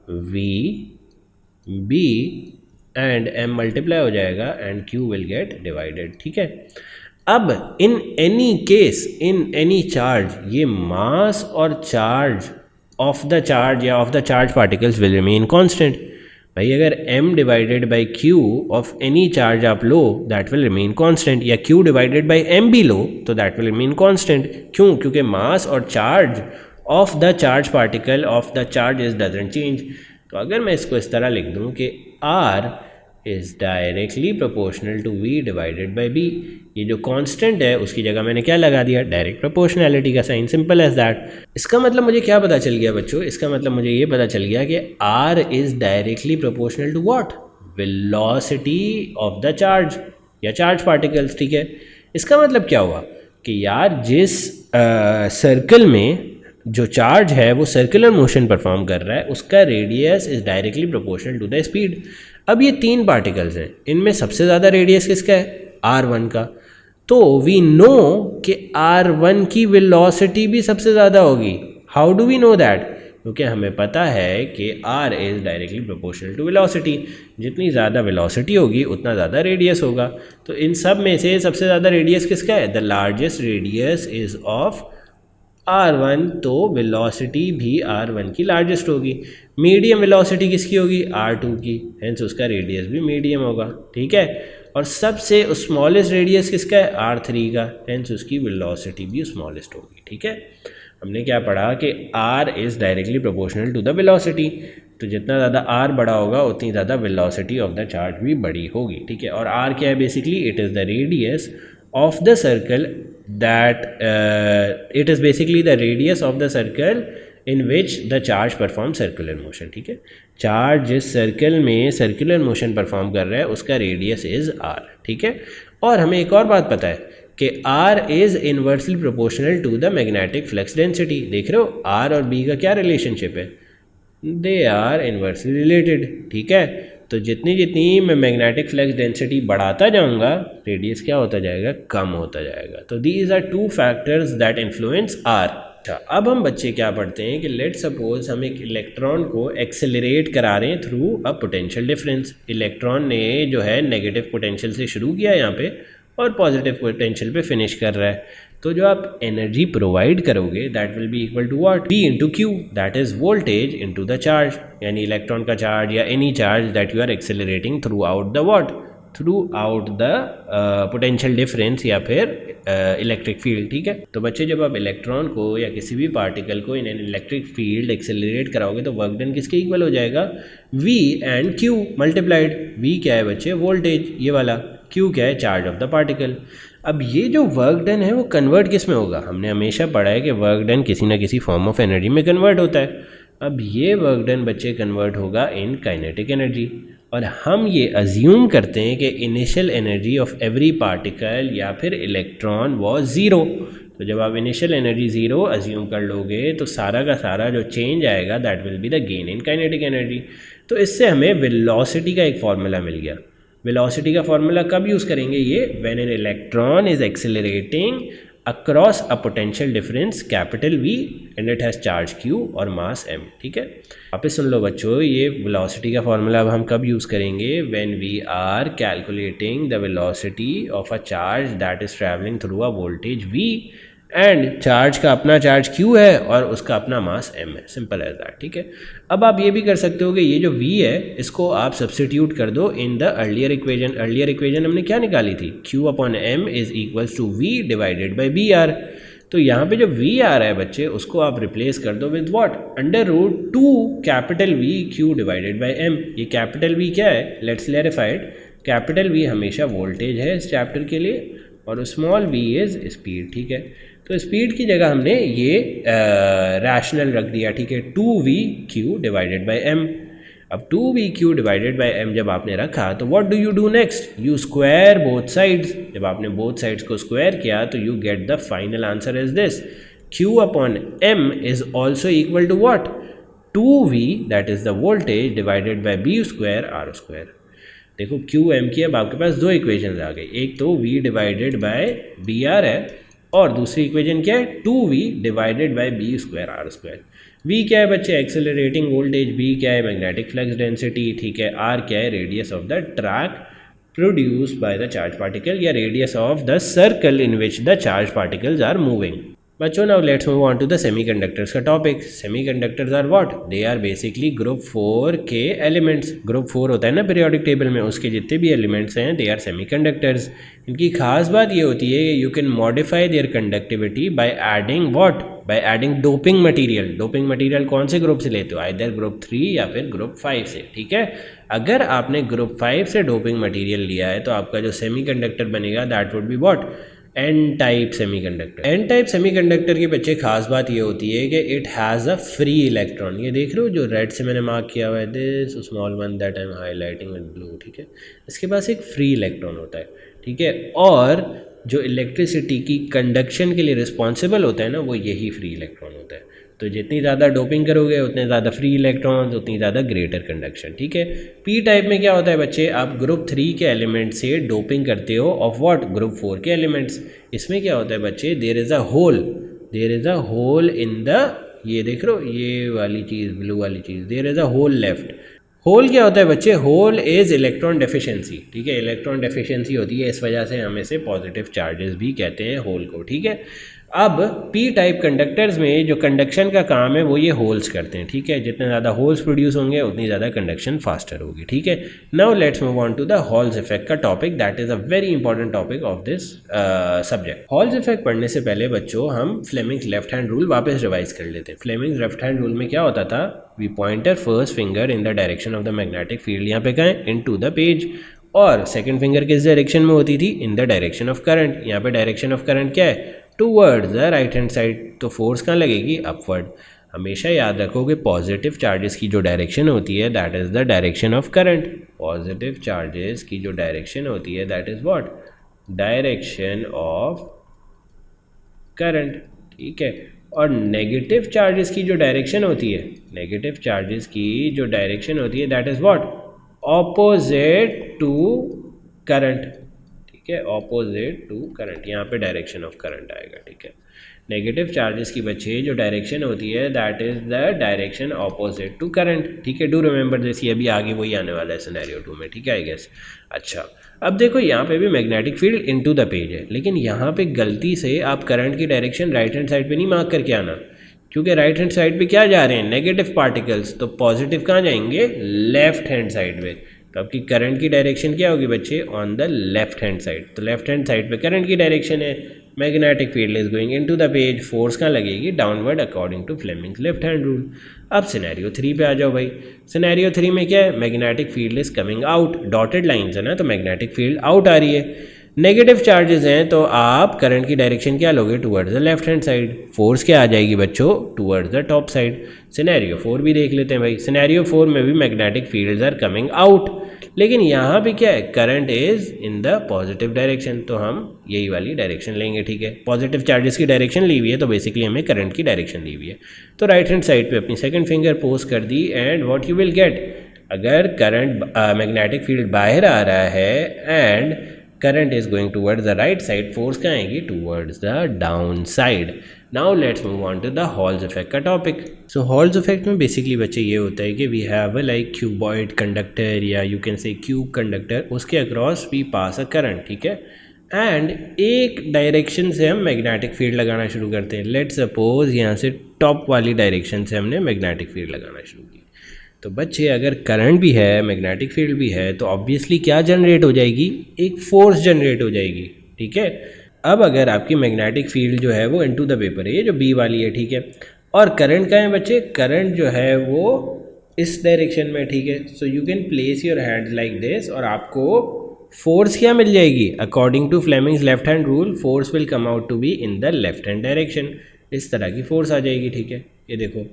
S1: V B and M multiply हो जाएगा and Q will get divided. ठीक है. अब in any case, in any charge, ये मास और चार्ज ऑफ द चार्ज या of the charge particles will remain constant. भाई अगर m divided by q of any charge आप लो दैट विल रिमेन कांस्टेंट, या q डिवाइडेड बाई m भी लो तो that will remain constant. क्यों? क्योंकि मास और charge of the charge particle of the charge is doesn't change. तो अगर मैं इसको इस तरह लिख दूँ कि r is directly proportional to v divided by b, ये जो कांस्टेंट है उसकी जगह मैंने क्या लगा दिया? डायरेक्ट प्रोपोर्शनैलिटी का साइन. Simple as that. इसका मतलब मुझे क्या पता चल गया बच्चों? इसका मतलब मुझे ये पता चल गया कि r is directly proportional to what? Velocity of the charge या चार्ज पार्टिकल्स. ठीक है. इसका मतलब क्या हुआ कि यार जिस सर्कल में जो चार्ज है वो सर्कुलर मोशन परफॉर्म कर रहा है उसका radius is directly proportional to the speed. अब ये तीन पार्टिकल्स हैं, इनमें सबसे ज़्यादा रेडियस किसका है? R1 का. तो वी नो कि R1 की वेलोसिटी भी सबसे ज़्यादा होगी. How do we know that? क्योंकि हमें पता है कि R is directly proportional to velocity. जितनी ज़्यादा वेलोसिटी होगी उतना ज़्यादा रेडियस होगा. तो इन सब में से सबसे ज़्यादा रेडियस किसका है? The largest radius is of R1. तो वेलोसिटी भी R1 की लार्जेस्ट होगी. मीडियम वेलोसिटी किसकी होगी? R2 की. हेंस उसका रेडियस भी मीडियम होगा. ठीक है. और सबसे स्मॉलेस्ट रेडियस किसका है? R3 का. हेंस उसकी वेलोसिटी भी स्मॉलेस्ट होगी. ठीक है. हमने क्या पढ़ा कि R is directly proportional to the velocity. तो जितना ज़्यादा R बड़ा होगा उतनी ज़्यादा वेलोसिटी ऑफ द चार्ज भी बड़ी होगी. ठीक है. और R क्या है? Basically it is the radius of the circle that it is basically the radius of the circle in which the charge performs circular motion. ठीक है. चार्ज जिस सर्कल में सर्कुलर मोशन परफॉर्म कर रहा है उसका रेडियस इज़ r. ठीक है. और हमें एक और बात पता है कि r is inversely proportional to the magnetic flux density. देख रहे हो r और b का क्या रिलेशनशिप है? They are inversely related. ठीक है. तो जितनी जितनी मैं मैग्नेटिक फ्लक्स डेंसिटी बढ़ाता जाऊंगा रेडियस क्या होता जाएगा? कम होता जाएगा. तो these are two factors that influence R. अच्छा, अब हम बच्चे क्या पढ़ते हैं कि लेट सपोज हम एक इलेक्ट्रॉन को एक्सेलरेट करा रहे हैं through a potential difference. Electron ने जो है नेगेटिव पोटेंशियल से शुरू किया यहाँ पे और पॉजिटिव पोटेंशियल पे फिनिश कर रहा है. तो जो आप एनर्जी प्रोवाइड करोगे that will be equal to what? V into Q, that is voltage into the charge. यानी इलेक्ट्रॉन का चार्ज या any charge that you are accelerating throughout the what? Throughout the potential difference या फिर electric field. ठीक है. तो बच्चे जब आप इलेक्ट्रॉन को या किसी भी पार्टिकल को in an electric field accelerate कराओगे तो वर्क डन किसके इक्वल हो जाएगा? V and Q multiplied. V क्या है बच्चे? वोल्टेज ये वाला. क्यू क्या है, चार्ज ऑफ द पार्टिकल। अब ये जो वर्क डन है वो कन्वर्ट किस में होगा, हमने हमेशा पढ़ा है कि वर्क डन किसी ना किसी फॉर्म ऑफ एनर्जी में कन्वर्ट होता है। अब ये वर्क डन बच्चे कन्वर्ट होगा इन काइनेटिक एनर्जी, और हम ये अज्यूम करते हैं कि initial energy of every particle या फिर इलेक्ट्रॉन वॉज ज़ीरो। तो जब आप इनिशियल एनर्जी ज़ीरो अज्यूम कर लोगे तो सारा का सारा जो चेंज आएगा that will be the gain in kinetic energy. तो इससे हमें वेलोसिटी का एक फार्मूला मिल गया। वेलोसिटी का फार्मूला कब यूज़ करेंगे ये, when an electron is accelerating across a potential difference capital V and it has charge Q और मास m। ठीक है, वापस सुन लो बच्चों, ये वेलोसिटी का फार्मूला अब हम कब यूज़ करेंगे, when we are calculating the velocity of a charge that is travelling through a voltage V and charge का अपना चार्ज Q है और उसका अपना मास m है, सिंपल एज दैट। ठीक है, अब आप ये भी कर सकते हो कि ये जो V है इसको आप सब्सटीट्यूट कर दो in the earlier equation. Earlier equation हमने क्या निकाली थी, Q upon m is equals to V divided by B R. तो यहाँ पे जो V आ रहा है बच्चे उसको आप रिप्लेस कर दो with what, under root 2 capital V Q divided by m। ये कैपिटल V क्या है, लेट्स क्लैरिफाइड। कैपिटल V हमेशा वोल्टेज है इस चैप्टर के लिए और स्मॉल v इज़ स्पीड। ठीक है, तो स्पीड की जगह हमने ये रैशनल रख दिया। ठीक है, 2vq डिवाइडेड बाई m। अब 2vq डिवाइडेड बाई m जब आपने रखा तो what do you do next, you square both sides. जब आपने बोथ साइड्स को स्क्वायर किया तो you get the final answer is this, q upon m is also equal to what, 2v that is the voltage divided by b square r square. देखो q m की अब आपके पास दो equation आ गई, एक तो v divided by B R है और दूसरी इक्वेशन क्या है, 2v divided by B square R square. v क्या है बच्चे, एक्सेलरेटिंग वोल्टेज, b क्या है मैग्नेटिक फ्लक्स डेंसिटी, ठीक है, r क्या है radius of the track produced by the charge particle या radius of the circle in which the charge particles are moving. बच्चों now let's move on to the semiconductors का टॉपिक। Semiconductors are what, they are basically group 4 के elements. Group 4 होता है ना periodic table में, उसके जितने भी एलिमेंट्स हैं दे आर सेमीकंडक्टर्स। इनकी खास बात ये होती है कि you can modify there conductivity by adding what, by adding doping material. Doping material कौन से ग्रुप से लेते हो, आइदर ग्रुप 3 या फिर ग्रुप 5 से। ठीक है, अगर आपने ग्रुप 5 से डोपिंग मटेरियल लिया है तो आपका जो सेमीकंडक्टर बनेगा that would be what, N type semiconductor. N type semiconductor के बच्चे खास बात ये होती है कि it has a free electron. ये देख रहे हो जो रेड से मैंने मार्क किया हुआ है, this small one that I am highlighting with blue. ठीक है, इसके पास एक फ्री इलेक्ट्रॉन होता है। ठीक है, और जो इलेक्ट्रिसिटी की कंडक्शन के लिए रिस्पॉन्सिबल होता है ना वो यही फ्री इलेक्ट्रॉन होता है। तो जितनी ज़्यादा डोपिंग करोगे उतने ज़्यादा फ्री इलेक्ट्रॉन्स, उतनी ज़्यादा ग्रेटर कंडक्शन। ठीक है, पी टाइप में क्या होता है बच्चे, आप ग्रुप 3 के एलिमेंट से डोपिंग करते हो ऑफ व्हाट, ग्रुप 4 के एलिमेंट्स। इसमें क्या होता है बच्चे, there is a hole in the, ये देख रहे हो ये वाली चीज़, ब्लू वाली चीज़, there is a hole left. Hole क्या होता है बच्चे, होल इज़ इलेक्ट्रॉन डेफिशिएंसी। ठीक है, इलेक्ट्रॉन डेफिशिएंसी होती है, इस वजह से हम इसे पॉजिटिव चार्जेस भी कहते हैं होल को। ठीक है, अब पी टाइप कंडक्टर्स में जो कंडक्शन का काम है वो ये होल्स करते हैं। ठीक है, जितने ज़्यादा होल्स प्रोड्यूस होंगे उतनी ज़्यादा कंडक्शन फास्टर होगी। ठीक है, now let's move on to the Hall's effect का topic, that is a very important topic of this subject. Hall's effect पढ़ने से पहले बच्चों हम फ्लेमिंग्स लेफ्ट हैंड रूल वापस रिवाइज कर लेते हैं। फ्लेमिंग्स लेफ्ट हैंड रूल में क्या होता था, we pointer first finger in the direction of the magnetic field, यहाँ पे कहें इन टू द पेज, और सेकेंड फिंगर किस डायरेक्शन में होती थी, in the direction of current. यहाँ पे डायरेक्शन ऑफ करंट क्या है, towards the right hand side. तो फोर्स कहाँ लगेगी, अपवर्ड। हमेशा याद रखोगे पॉजिटिव चार्जेस की जो डायरेक्शन होती है that is the direction of current. Positive charges की जो डायरेक्शन होती है that is what, direction of current. ठीक है, और नेगेटिव चार्जेस की जो डायरेक्शन होती है, नेगेटिव चार्जेस की जो डायरेक्शन होती है that is what, opposite to current. ठीक है, ऑपोजिट टू करंट, यहाँ पे डायरेक्शन ऑफ करंट आएगा। ठीक है, नेगेटिव चार्जेस की बच्चे जो डायरेक्शन होती है that is the direction opposite to current. ठीक है, डू रिमेंबर दिस, ये अभी आगे वही आने वाला है सिनेरियो 2 में। ठीक है, आई गेस। अच्छा, अब देखो यहाँ पे भी magnetic field into the page है, लेकिन यहाँ पे गलती से आप करंट की डायरेक्शन राइट हैंड साइड पे नहीं मार्क करके आना, क्योंकि राइट हैंड साइड पे क्या जा रहे हैं, नेगेटिव पार्टिकल्स। तो पॉजिटिव कहाँ जाएंगे, लेफ्ट हैंड साइड पे। तो आपकी करंट की डायरेक्शन क्या होगी बच्चे, on the left hand side. तो लेफ्ट हैंड साइड पे करंट की डायरेक्शन है, magnetic field is going into the page, force कहाँ लगेगी, downward according to Fleming's left hand rule. अब सिनेरियो 3 पे आ जाओ भाई। सिनेरियो 3 में क्या है, magnetic field is coming out, dotted lines है ना, तो मैग्नेटिक फील्ड आउट आ रही है। नेगेटिव चार्जेस हैं तो आप करंट की डायरेक्शन क्या लोगे, towards the left hand side. Force क्या आ जाएगी बच्चों, towards the top side. Scenario 4 भी देख लेते हैं भाई। सिनेरियो 4 में भी magnetic fields are coming out, लेकिन यहाँ पे क्या है, current is in the positive direction, तो हम यही वाली डायरेक्शन लेंगे, ठीक है। पॉजिटिव चार्जेस की डायरेक्शन ली हुई है तो बेसिकली हमें करंट की डायरेक्शन ली हुई है। तो राइट हैंड साइड पे अपनी सेकंड फिंगर पोस्ट कर दी and what you will get, अगर करंट मैग्नेटिक फील्ड बाहर आ रहा है and current is going towards the right side, force कहाँ आएगी, towards the down side. Now let's move on to the Hall's effect का टॉपिक। सो हॉल्स इफेक्ट में basically बच्चे ये होता है कि we have a like cuboid conductor या you can say cube conductor, उसके across we pass a current, ठीक है। एंड एक डायरेक्शन से हम मैग्नेटिक फील्ड लगाना शुरू करते हैं। लेट्स सपोज यहाँ से टॉप वाली डायरेक्शन से हमने मैग्नेटिक फील्ड लगाना शुरू की। तो बच्चे अगर करंट भी है, मैग्नेटिक फील्ड भी है, तो ऑब्वियसली क्या जनरेट हो जाएगी, एक फोर्स जनरेट हो जाएगी, ठीक है। अब अगर आपकी मैग्नेटिक फील्ड जो है वो इनटू द पेपर है, ये जो बी वाली है, ठीक है, और करंट का है बच्चे, करंट जो है वो इस डायरेक्शन में, ठीक है। So you can place your hand like this और आपको फोर्स क्या मिल जाएगी, according to Fleming's left hand rule, force will come out to be in the left hand direction. इस तरह की फोर्स आ जाएगी, ठीक है। ये देखो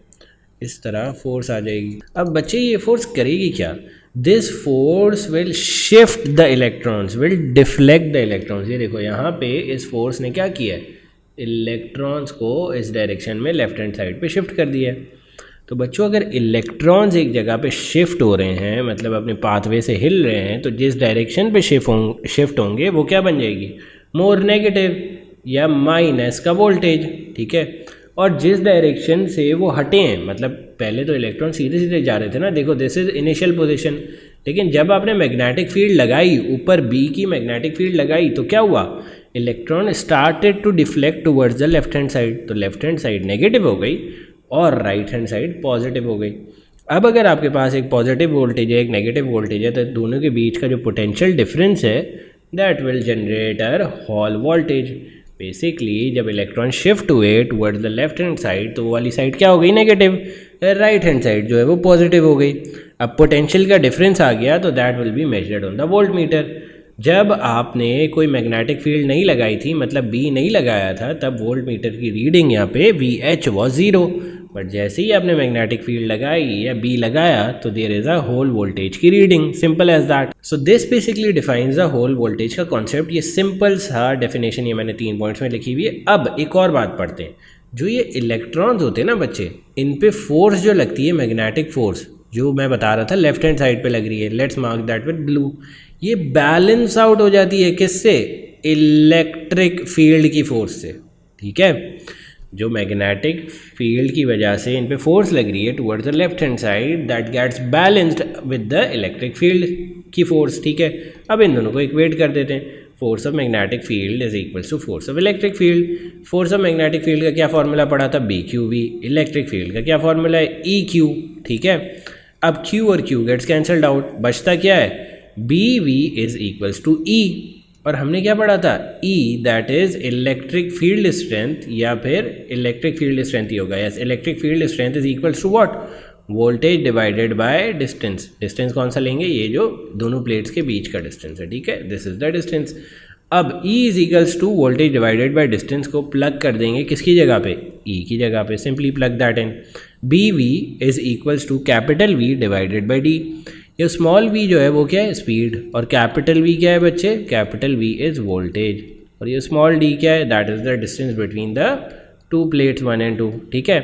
S1: इस तरह फोर्स आ जाएगी। अब बच्चे ये फोर्स करेगी क्या, this force will shift the electrons, will deflect the electrons. ये देखो यहाँ पे इस फोर्स ने क्या किया है, इलेक्ट्रॉन्स को इस डायरेक्शन में लेफ्ट हैंड साइड पे शिफ्ट कर दिया है। तो बच्चों अगर इलेक्ट्रॉन्स एक जगह पे शिफ्ट हो रहे हैं, मतलब अपने पाथवे से हिल रहे हैं, तो जिस डायरेक्शन पे शिफ्ट होंगे वो क्या बन जाएगी, मोर नेगेटिव या माइनस का वोल्टेज, ठीक है। और जिस डायरेक्शन से वो हटे हैं, मतलब पहले तो इलेक्ट्रॉन सीधे सीधे जा रहे थे ना, देखो दिस इज इनिशियल पोजीशन, लेकिन जब आपने मैग्नेटिक फील्ड लगाई, ऊपर बी की मैग्नेटिक फील्ड लगाई, तो क्या हुआ, electron started to deflect towards the left hand side. तो लेफ्ट हैंड साइड नेगेटिव हो गई और राइट हैंड साइड पॉजिटिव हो गई। अब अगर आपके पास एक पॉजिटिव वोल्टेज है, एक नेगेटिव वोल्टेज है, तो दोनों के बीच का जो पोटेंशियल डिफरेंस है that will generate a hall voltage. Basically जब इलेक्ट्रॉन शिफ्ट हुए towards the left hand side, तो वो वाली साइड क्या हो गई, नेगेटिव, राइट हैंड साइड जो है वो पॉजिटिव हो गई। अब पोटेंशियल का डिफरेंस आ गया, तो that will be measured on the volt meter. जब आपने कोई मैग्नेटिक फील्ड नहीं लगाई थी, मतलब बी नहीं लगाया था, तब वोल्ट मीटर की रीडिंग यहाँ पे VH वॉज 0, बट जैसे ही आपने मैग्नेटिक फील्ड लगाई या बी लगाया, तो there is a Hall voltage की reading, simple as that. So this basically defines the Hall voltage का कॉन्सेप्ट। ये सिंपल सा डेफिनेशन ये मैंने 3 पॉइंट्स में लिखी हुई है। अब एक और बात पढ़ते हैं, जो ये इलेक्ट्रॉन्स होते हैं ना बच्चे, इन पे फोर्स जो लगती है, मैग्नेटिक फोर्स जो मैं बता रहा था लेफ्ट हैंड साइड पे लग रही है, let's mark that with blue, ये बैलेंस आउट हो जाती है किससे, इलेक्ट्रिक फील्ड की फोर्स से, ठीक है। जो मैग्नेटिक फील्ड की वजह से इन पे फोर्स लग रही है towards the left hand side, that gets balanced with the electric field की फोर्स, ठीक है। अब इन दोनों को इक्वेट कर देते हैं, force of magnetic field is equals to force of electric field. Force of magnetic field का क्या फॉर्मूला पढ़ा था, BQV। इलेक्ट्रिक फील्ड का क्या फॉर्मूला है, EQ, ठीक है। अब Q और Q गेट्स कैंसल्ड आउट, बचता क्या है, BV is equals to E। और हमने क्या पढ़ा था, E that is electric field strength, या फिर इलेक्ट्रिक फील्ड स्ट्रेंथ ही होगा, yes. Electric field strength is equals to what, voltage divided by distance. Distance कौन सा लेंगे, ये जो दोनों प्लेट्स के बीच का डिस्टेंस है, ठीक है, दिस इज द डिस्टेंस। अब E is equals to voltage divided by distance को प्लग कर देंगे किसकी जगह पे, E की जगह पे, simply plug that in. BV is equals to capital V divided by D। ये स्मॉल v जो है वो क्या है, स्पीड, और कैपिटल V क्या है बच्चे, कैपिटल V इज वोल्टेज, और ये स्मॉल d क्या है, that is the distance between the two plates 1 and 2, ठीक है।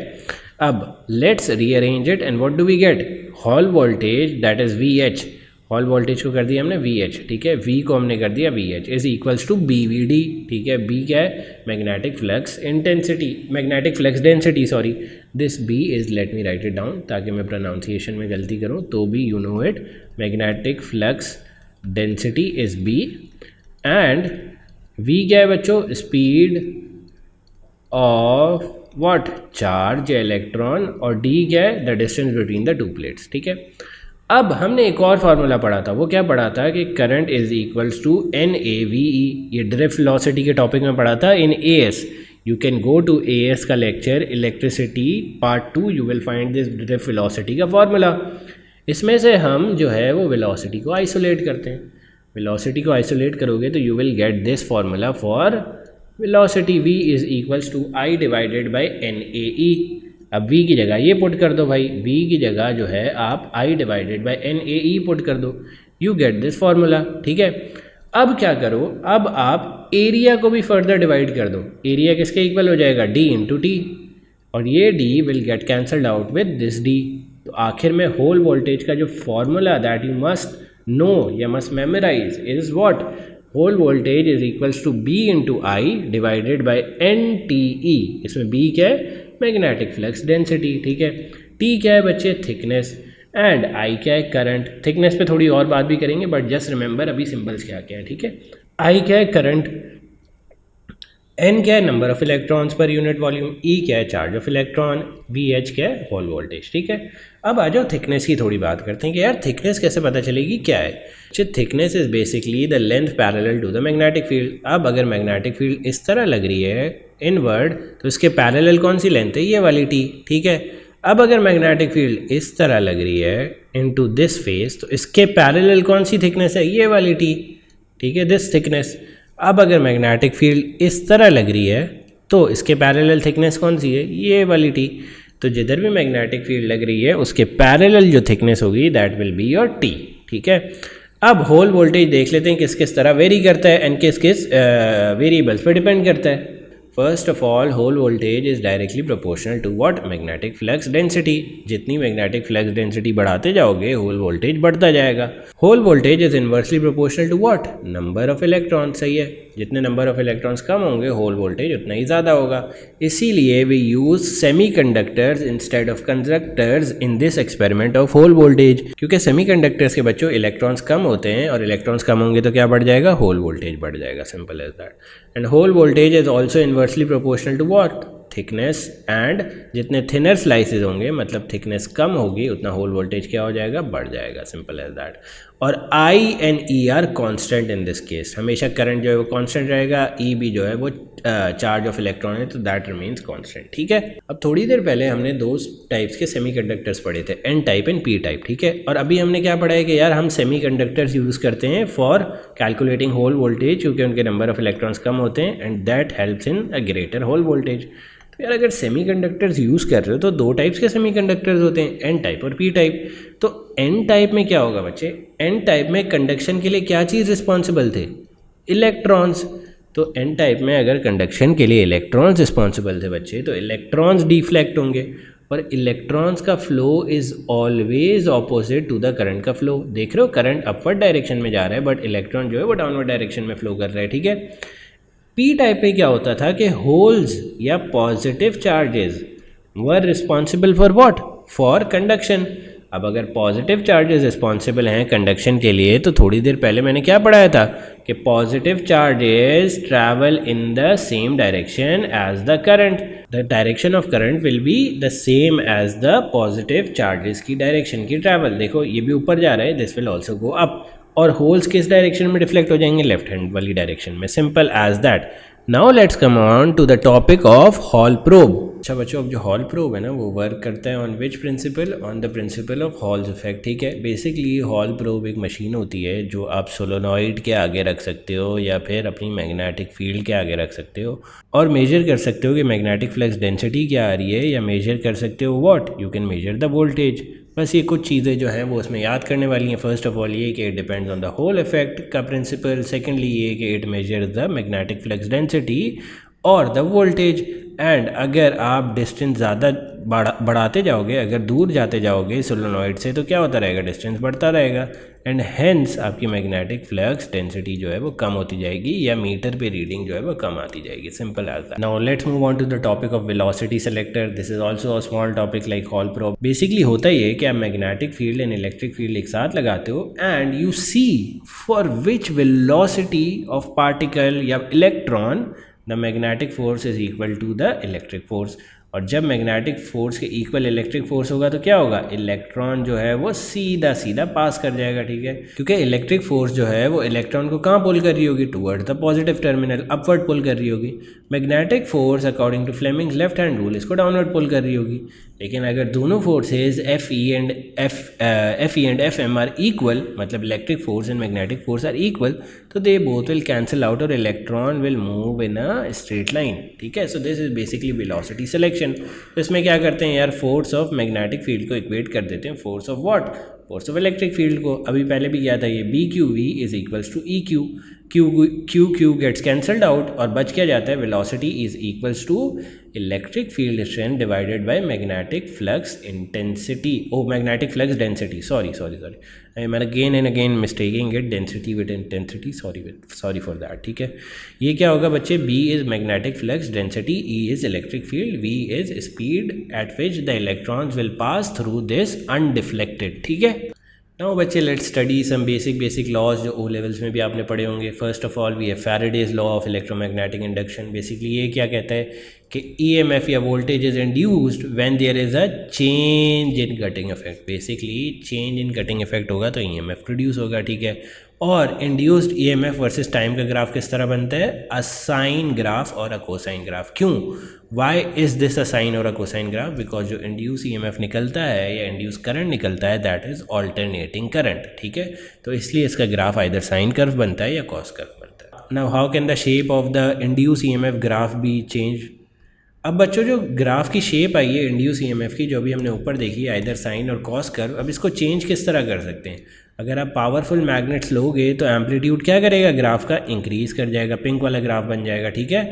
S1: अब let's rearrange it and what do we get, Hall voltage that is VH, Hall voltage को कर दिया हमने VH, ठीक है, V को हमने कर दिया VH is equals to BVD, ठीक है। B क्या है, magnetic flux intensity, magnetic flux density, sorry, this B is, let me write it down ताकि मैं प्रोनाउंसिएशन में गलती करूँ तो भी you know it, magnetic flux density is B, and V क्या है बच्चों, स्पीड ऑफ व्हाट, चार्ज या इलेक्ट्रॉन, और D क्या है, the distance between the two plates, ठीक है। अब हमने एक और फार्मूला पढ़ा था, वो क्या पढ़ा था कि current is equals to NAVE, ये ड्रिफ्ट वेलोसिटी के टॉपिक में पढ़ा था in AS. You can go to AS का lecture electricity part 2, you will find this drift velocity का फार्मूला. इसमें से हम जो है वो वेलोसिटी को आइसोलेट करते हैं. वेलोसिटी को आइसोलेट करोगे तो you will get this formula for velocity, V is equals to I divided by NAE. अब V की जगह ये पुट कर दो भाई, V की जगह जो है आप I divided by NAE put कर दो, यू गेट दिस फार्मूला. ठीक है, अब क्या करो, अब आप एरिया को भी फर्दर डिवाइड कर दो. एरिया किसके इक्वल हो जाएगा? D इंटू टी, और ये D will get cancelled out with this D. तो आखिर में होल वोल्टेज का जो formula that you must know या must memorize is what? Hall voltage is equals to B into I divided by NTE. इसमें B क्या है? Magnetic flux density. ठीक है, T क्या है बच्चे? थिकनेस, एंड I क्या है? करंट. थिकनेस पे थोड़ी और बात भी करेंगे, बट जस्ट रिमेंबर अभी सिंबल्स क्या क्या है. ठीक है, I क्या है? करंट. N क्या है? Number of electrons per unit volume. E क्या है? Charge of electron. VH क्या है? Hall voltage. ठीक है, अब आ जाओ थिकनेस की थोड़ी बात करते हैं कि यार थिकनेस कैसे पता चलेगी, क्या है? Thickness is basically the length parallel to the magnetic field. अब अगर मैग्नेटिक फील्ड इस तरह लग रही है इनवर्ड, तो इसके पैरेलल कौन सी लेंथ है? ये वाली T. ठीक है, अब अगर मैग्नेटिक फील्ड इस तरह लग रही है इनटू दिस फेस, तो इसके पैरेलल कौन सी थिकनेस है? ये वाली T. ठीक है, दिस थिकनेस. अब अगर मैग्नेटिक फील्ड इस तरह लग रही है तो इसके पैरेलल थिकनेस कौन सी है? ये वाली T. तो जिधर भी मैग्नेटिक फील्ड लग रही है उसके पैरेलल जो थिकनेस होगी that will be your T. ठीक है, अब होल वोल्टेज देख लेते हैं किस किस तरह वेरी करता है एंड किस किस वेरिएबल्स पर डिपेंड करता है. First of all, Hall voltage is directly proportional to what? Magnetic flux density. जितनी मैग्नेटिक फ्लक्स डेंसिटी बढ़ाते जाओगे होल वोल्टेज बढ़ता जाएगा. Hall voltage is inversely proportional to what? Number of electron. सही है, जितने नंबर ऑफ इलेक्ट्रॉन्स कम होंगे whole voltage उतना ही ज़्यादा होगा. इसीलिए we use semiconductors instead of conductors in this experiment of Hall voltage. क्योंकि सेमीकंडक्टर्स के बच्चों इलेक्ट्रॉन्स कम होते हैं, और इलेक्ट्रॉन्स कम होंगे तो क्या बढ़ जाएगा? होल वोल्टेज बढ़ जाएगा. Simple as that. And Hall voltage is also inversely proportional to what? Thickness. And जितने थिनर स्लाइसेस होंगे, मतलब थिकनेस कम होगी, उतना होल वोल्टेज क्या हो जाएगा? बढ़ जाएगा. Simple as that. और I and E are constant in this case. हमेशा करंट जो है वो कॉन्स्टेंट रहेगा, E भी जो है वो चार्ज ऑफ इलेक्ट्रॉन है, तो दैट रिमेन्स कॉन्स्टेंट. ठीक है, अब थोड़ी देर पहले हमने दो टाइप्स के सेमीकंडक्टर्स पढ़े थे, N type and P type. ठीक है, और अभी हमने क्या पढ़ा है कि यार हम सेमीकंडक्टर्स यूज़ करते हैं फॉर कैलकुलेटिंग होल वोल्टेज, क्योंकि उनके नंबर ऑफ इलेक्ट्रॉन्स कम होते हैं and that helps in a greater Hall voltage. तो यार अगर सेमीकंडक्टर्स यूज़ कर रहे हो तो दो टाइप्स के सेमीकंडक्टर्स होते हैं, N टाइप और P टाइप. तो N टाइप में क्या होगा बच्चे? N टाइप में कंडक्शन के लिए क्या चीज़ रिस्पॉन्सिबल थे? इलेक्ट्रॉन्स. तो N टाइप में अगर कंडक्शन के लिए इलेक्ट्रॉन्स रिस्पॉन्सिबल थे बच्चे, तो इलेक्ट्रॉन्स डिफ्लेक्ट होंगे, और इलेक्ट्रॉन्स का flow is always opposite to the current का फ्लो. देख रहे हो, करंट अपवर्ड डायरेक्शन में जा रहा है बट इलेक्ट्रॉन जो है वो डाउनवर्ड डायरेक्शन में फ्लो कर रहा है. ठीक है, P टाइप में क्या होता था कि होल्स या positive charges were responsible for what? For conduction. अब अगर पॉजिटिव चार्जेस रिस्पॉन्सिबल हैं कंडक्शन के लिए, तो थोड़ी देर पहले मैंने क्या पढ़ाया था कि positive charges travel in the same direction as the current. The direction of current will be the same as the positive charges की डायरेक्शन की ट्रैवल. देखो ये भी ऊपर जा रहा है, this will also go up. और होल्स किस डायरेक्शन में डिफ्लेक्ट हो जाएंगे? लेफ्ट हैंड वाली डायरेक्शन में. Simple as that. Now let's come on to the topic of Hall probe. अच्छा बच्चों, अब जो हॉल प्रोब है ना वो वर्क करता है on which principle? On the principle of halls effect. ठीक है, बेसिकली हॉल प्रोब एक मशीन होती है जो आप सोलोनॉइड के आगे रख सकते हो या फिर अपनी मैग्नेटिक फील्ड के आगे रख सकते हो, और मेजर कर सकते हो कि मैग्नेटिक फ्लक्स डेंसिटी क्या आ रही है, या मेजर कर सकते हो what? You can measure the voltage. बस ये कुछ चीज़ें जो हैं वो उसमें याद करने वाली हैं. फर्स्ट ऑफ ऑल ये कि it depends on the Hall effect का प्रिंसिपल. सेकेंडली ये कि it measures the magnetic flux density और द वोल्टेज. एंड अगर आप डिस्टेंस ज़्यादा बढ़ाते जाओगे, अगर दूर जाते जाओगे सोलोनॉइड से, तो क्या होता रहेगा? डिस्टेंस बढ़ता रहेगा, एंड हेंस आपकी मैग्नेटिक फ्लक्स डेंसिटी जो है वो कम होती जाएगी, या मीटर पे रीडिंग जो है वो कम आती जाएगी. Simple as that. Now let's move on to the topic of velocity selector. This is also a small topic like Hall probe. Basically होता ही है कि आप magnetic field and electric field एक साथ लगाते हो, and you see for which velocity of particle या electron the magnetic force is equal to the electric force. और जब मैग्नेटिक फोर्स के इक्वल इलेक्ट्रिक फोर्स होगा तो क्या होगा, इलेक्ट्रॉन जो है वो सीधा सीधा पास कर जाएगा, ठीक है, क्योंकि इलेक्ट्रिक फोर्स जो है वो इलेक्ट्रॉन को कहाँ पुल कर रही होगी, toward the positive terminal, upward pull कर रही होगी। Magnetic force according to Fleming's left hand rule इसको डाउनवर्ड पुल कर रही होगी। लेकिन अगर दोनों forces F E and F M are equal, मतलब electric force and magnetic force are equal, तो they both will cancel out और electron will move in a straight line, ठीक है। So this is basically velocity selection. तो इसमें क्या करते हैं यार, फोर्स ऑफ मैग्नेटिक फील्ड को इक्वेट कर देते हैं force of what, force of electric field को। अभी पहले भी किया था ये, B Q V is equals to E Q, Q gets cancelled out और बच क्या जाता है, velocity is equals to electric field strength divided by magnetic flux intensity, magnetic flux density, sorry मैंने again and again mistaking it, density with intensity, sorry for that, ठीक है। ये क्या होगा बच्चे, B is magnetic flux density, E is electric field, V is speed at which the electrons will pass through this undeflected, ठीक है। Now बच्चे let's study some basic laws जो ओ लेवल्स में भी आपने पढ़े होंगे। First of all we have Faraday's law of electromagnetic induction. Basically ये क्या कहता है कि ईएमएफ या voltage is induced when there is a change in cutting effect. Basically change in cutting effect होगा तो ईएमएफ प्रोड्यूस होगा, ठीक है। और इंड्यूस्ड ईएमएफ वर्सेस टाइम का ग्राफ किस तरह बनता है, अ साइन ग्राफ और अ कोसाइन ग्राफ। क्यों, why is this a sine और अ कोसाइन ग्राफ, बिकॉज जो इंड्यूस ईएमएफ निकलता है या इंड्यूस करंट निकलता है दैट इज ऑल्टरनेटिंग करंट, ठीक है। तो इसलिए इसका ग्राफ आइदर साइन कर्व बनता है या कॉस कर्व बनता है। Now how can the shape of the induce EMF graph B change. अब बच्चों जो ग्राफ की शेप आई है इंड्यूस ईएमएफ की, जो भी हमने ऊपर देखी है आइदर साइन और कॉस कर्व, अब इसको चेंज किस तरह कर सकते हैं। अगर आप पावरफुल मैग्नेट्स लोगे तो एम्पलीट्यूड क्या करेगा, ग्राफ का इंक्रीज कर जाएगा, पिंक वाला ग्राफ बन जाएगा, ठीक है।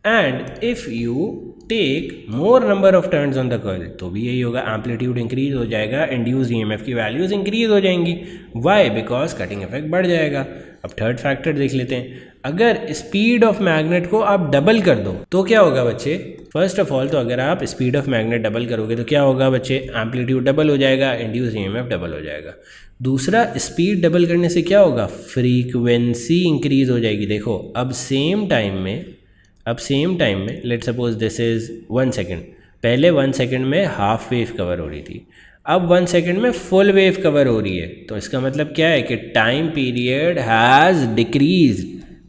S1: And if you take more number of turns on the coil तो भी यही होगा, एम्पलीट्यूड इंक्रीज हो जाएगा, इंड्यूस ईएमएफ की वैल्यूज इंक्रीज हो जाएंगी। वाई, बिकॉज कटिंग इफेक्ट बढ़ जाएगा। अब थर्ड फैक्टर देख लेते हैं, अगर स्पीड ऑफ मैग्नेट को आप डबल कर दो तो क्या होगा बच्चे। फर्स्ट ऑफ ऑल तो अगर आप स्पीड ऑफ मैग्नेट डबल करोगे तो क्या होगा बच्चे, एम्पलीट्यूड डबल हो जाएगा, इंड्यूस ईएमएफ डबल हो जाएगा। दूसरा, स्पीड डबल करने से क्या होगा, फ्रीक्वेंसी इंक्रीज हो जाएगी। देखो अब सेम टाइम में late suppose this is 1 second, पहले 1 सेकेंड में हाफ वेव कवर हो रही थी, अब 1 सेकेंड में फुल वेव कवर हो रही है। तो इसका मतलब क्या है कि time period has decrease,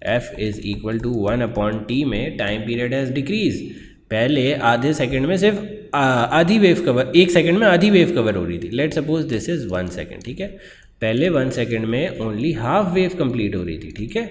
S1: F is equal to 1/t में टाइम पीरियड हैज़ डिक्रीज। पहले आधे सेकेंड में सिर्फ आधी वेव कवर, 1 सेकेंड में आधी वेव कवर हो रही थी। Late suppose this is 1 second, ठीक है। पहले 1 सेकेंड में ओनली हाफ वेव कंप्लीट हो रही थी, ठीक है।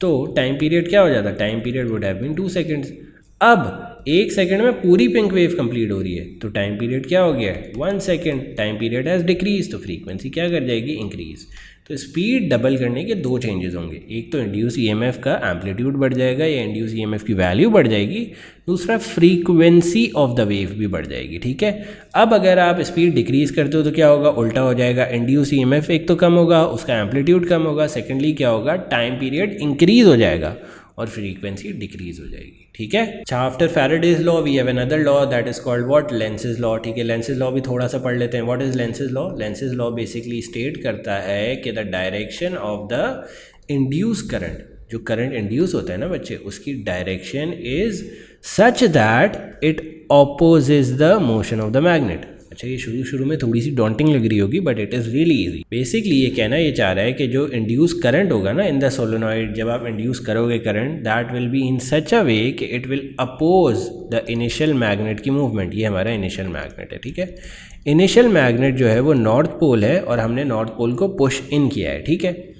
S1: तो टाइम पीरियड क्या हो जाता, time period would have been 2 seconds. अब 1 सेकेंड में पूरी पिंक वेव कंप्लीट हो रही है तो टाइम पीरियड क्या हो गया है, 1 second. Time period has decrease तो फ्रीक्वेंसी क्या कर जाएगी, इंक्रीज। तो स्पीड डबल करने के 2 चेंजेस होंगे, एक तो इंड्यूस ईएमएफ का एम्पलीट्यूड बढ़ जाएगा या इंड्यूस ईएमएफ की वैल्यू बढ़ जाएगी, दूसरा फ्रीक्वेंसी ऑफ द वेव भी बढ़ जाएगी, ठीक है। अब अगर आप स्पीड डिक्रीज करते हो तो क्या होगा, उल्टा हो जाएगा, इंड्यूस ईएमएफ एक तो कम होगा, उसका एम्पलीट्यूड कम होगा, सेकेंडली क्या होगा, टाइम पीरियड इंक्रीज हो जाएगा और फ्रीक्वेंसी डिक्रीज हो जाएगी, ठीक है। अच्छा, after Faraday's law we have another law that is called what, Lenz's law, ठीक है। लेंसेज लॉ भी थोड़ा सा पढ़ लेते हैं। What is Lenz's law, Lenz's law basically state करता है कि the direction of the induce current, जो करंट इंड्यूस होता है ना बच्चे, उसकी direction is such that it opposes the motion of the magnet. अच्छा, ये शुरू में थोड़ी सी डॉन्टिंग लग रही होगी but it is really easy. Basically ये कहना ये चाह रहा है कि जो इंड्यूस करंट होगा ना इन द सोलेनॉइड, जब आप इंड्यूस करोगे current, that will be in such a way कि it will oppose the initial magnet की मूवमेंट। ये हमारा इनिशियल मैग्नेट है, ठीक है। इनिशियल मैग्नेट जो है वो नॉर्थ पोल है और हमने नॉर्थ पोल को पुश इन किया है, ठीक है।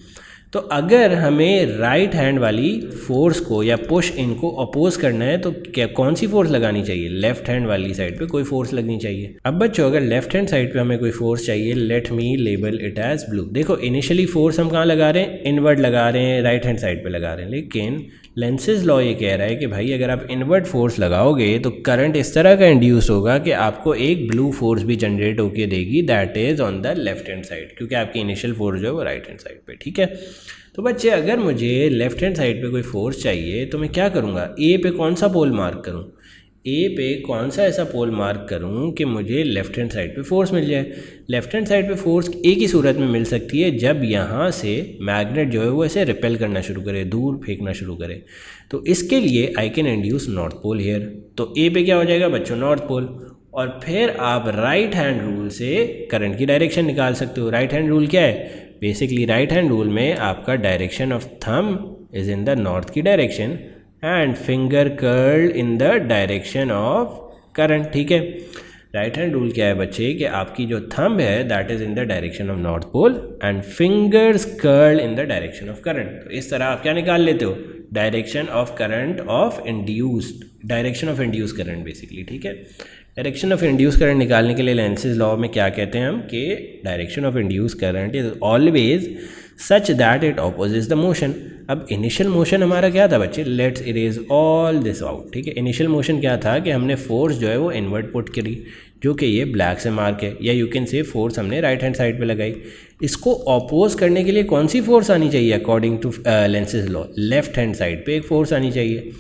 S1: तो अगर हमें राइट हैंड वाली फोर्स को या पुश इन को अपोज करना है तो क्या कौन सी फोर्स लगानी चाहिए, लेफ्ट हैंड वाली साइड पे कोई फोर्स लगनी चाहिए। अब बच्चों अगर लेफ्ट हैंड साइड पे हमें कोई फोर्स चाहिए, let me label it as blue. देखो इनिशियली फोर्स हम कहाँ लगा रहे हैं, इनवर्ड लगा रहे हैं, राइट हैंड साइड पे लगा रहे हैं, लेकिन लेंसेज लॉ ये कह रहा है कि भाई अगर आप इनवर्ड फोर्स लगाओगे तो करंट इस तरह का इंड्यूस होगा कि आपको एक ब्लू फोर्स भी जनरेट होकर देगी, that is on the left hand side, क्योंकि आपकी इनिशियल फोर्स जो है वो राइट हैंड साइड पे, ठीक है। तो बच्चे अगर मुझे लेफ्ट हैंड साइड पे कोई फोर्स चाहिए तो मैं क्या करूँगा, ए पे कौन सा पोल मार्क करूँ, ए पे कौन सा ऐसा पोल मार्क करूं कि मुझे लेफ़्ट हैंड साइड पे फोर्स मिल जाए। लेफ़्ट हैंड साइड पे फोर्स एक ही सूरत में मिल सकती है, जब यहाँ से मैग्नेट जो है वो ऐसे रिपेल करना शुरू करे, दूर फेंकना शुरू करे। तो इसके लिए I can induce north pole here. तो ए पे क्या हो जाएगा बच्चों, नॉर्थ पोल। और फिर आप राइट हैंड रूल से करंट की डायरेक्शन निकाल सकते हो। राइट हैंड रूल क्या है, बेसिकली राइट हैंड रूल में आपका direction of thumb is in the north की direction and finger curl in the direction of current. ठीक है, राइट हैंड रूल क्या है बच्चे कि आपकी जो थंब है that is in the direction of north pole and fingers curl in the direction of current. तो इस तरह आप क्या निकाल लेते हो, direction of current of induced, direction of induce current basically. ठीक है, डायरेक्शन ऑफ इंड्यूस करंट निकालने के लिए लेंसेज लॉ में क्या कहते हैं हम कि direction of induce current is always such that it opposites the motion. अब इनिशियल मोशन हमारा क्या था बच्चे, let's erase all this out. ठीक है, इनिशियल मोशन क्या था कि हमने फोर्स जो है वो इनवर्ट पुट करी, जो कि ये ब्लैक से मार्क है, या यू कैन से फोर्स हमने राइट हैंड साइड पे लगाई। इसको ऑपोज करने के लिए कौन सी फोर्स आनी चाहिए according to lenses law, left hand side पे एक फोर्स आनी चाहिए।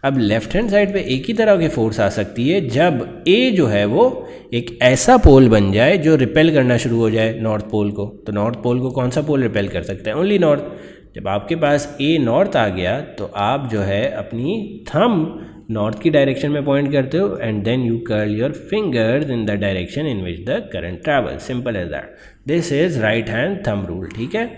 S1: अब लेफ्ट हैंड साइड पे एक ही तरह की फोर्स आ सकती है जब ए जो है वो एक ऐसा पोल बन जाए जो रिपेल करना शुरू हो जाए नॉर्थ पोल को। तो नॉर्थ पोल को कौन सा पोल रिपेल कर सकता है, ओनली नॉर्थ। जब आपके पास ए नॉर्थ आ गया तो आप जो है अपनी थंब नॉर्थ की डायरेक्शन में पॉइंट करते हो and then you curl your fingers in the direction in which the current travel. Simple as that. This is right hand thumb rule. ठीक है,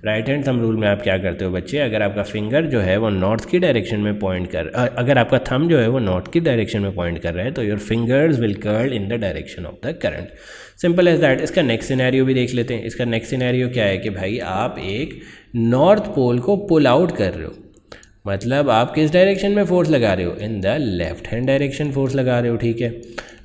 S1: राइट हैंड थंब रूल में आप क्या करते हो बच्चे, अगर आपका फिंगर जो है वो नॉर्थ की डायरेक्शन में पॉइंट कर, अगर आपका थंब जो है वो नॉर्थ की डायरेक्शन में पॉइंट कर रहा है तो your fingers will curl in the direction of the current. Simple as that. इसका नेक्स्ट सिनेरियो भी देख लेते हैं। इसका नेक्स्ट सिनेरियो क्या है कि भाई आप एक नॉर्थ पोल को पुल आउट कर रहे हो, मतलब आप किस डायरेक्शन में फोर्स लगा रहे हो, इन the left hand direction force लगा रहे हो। ठीक है,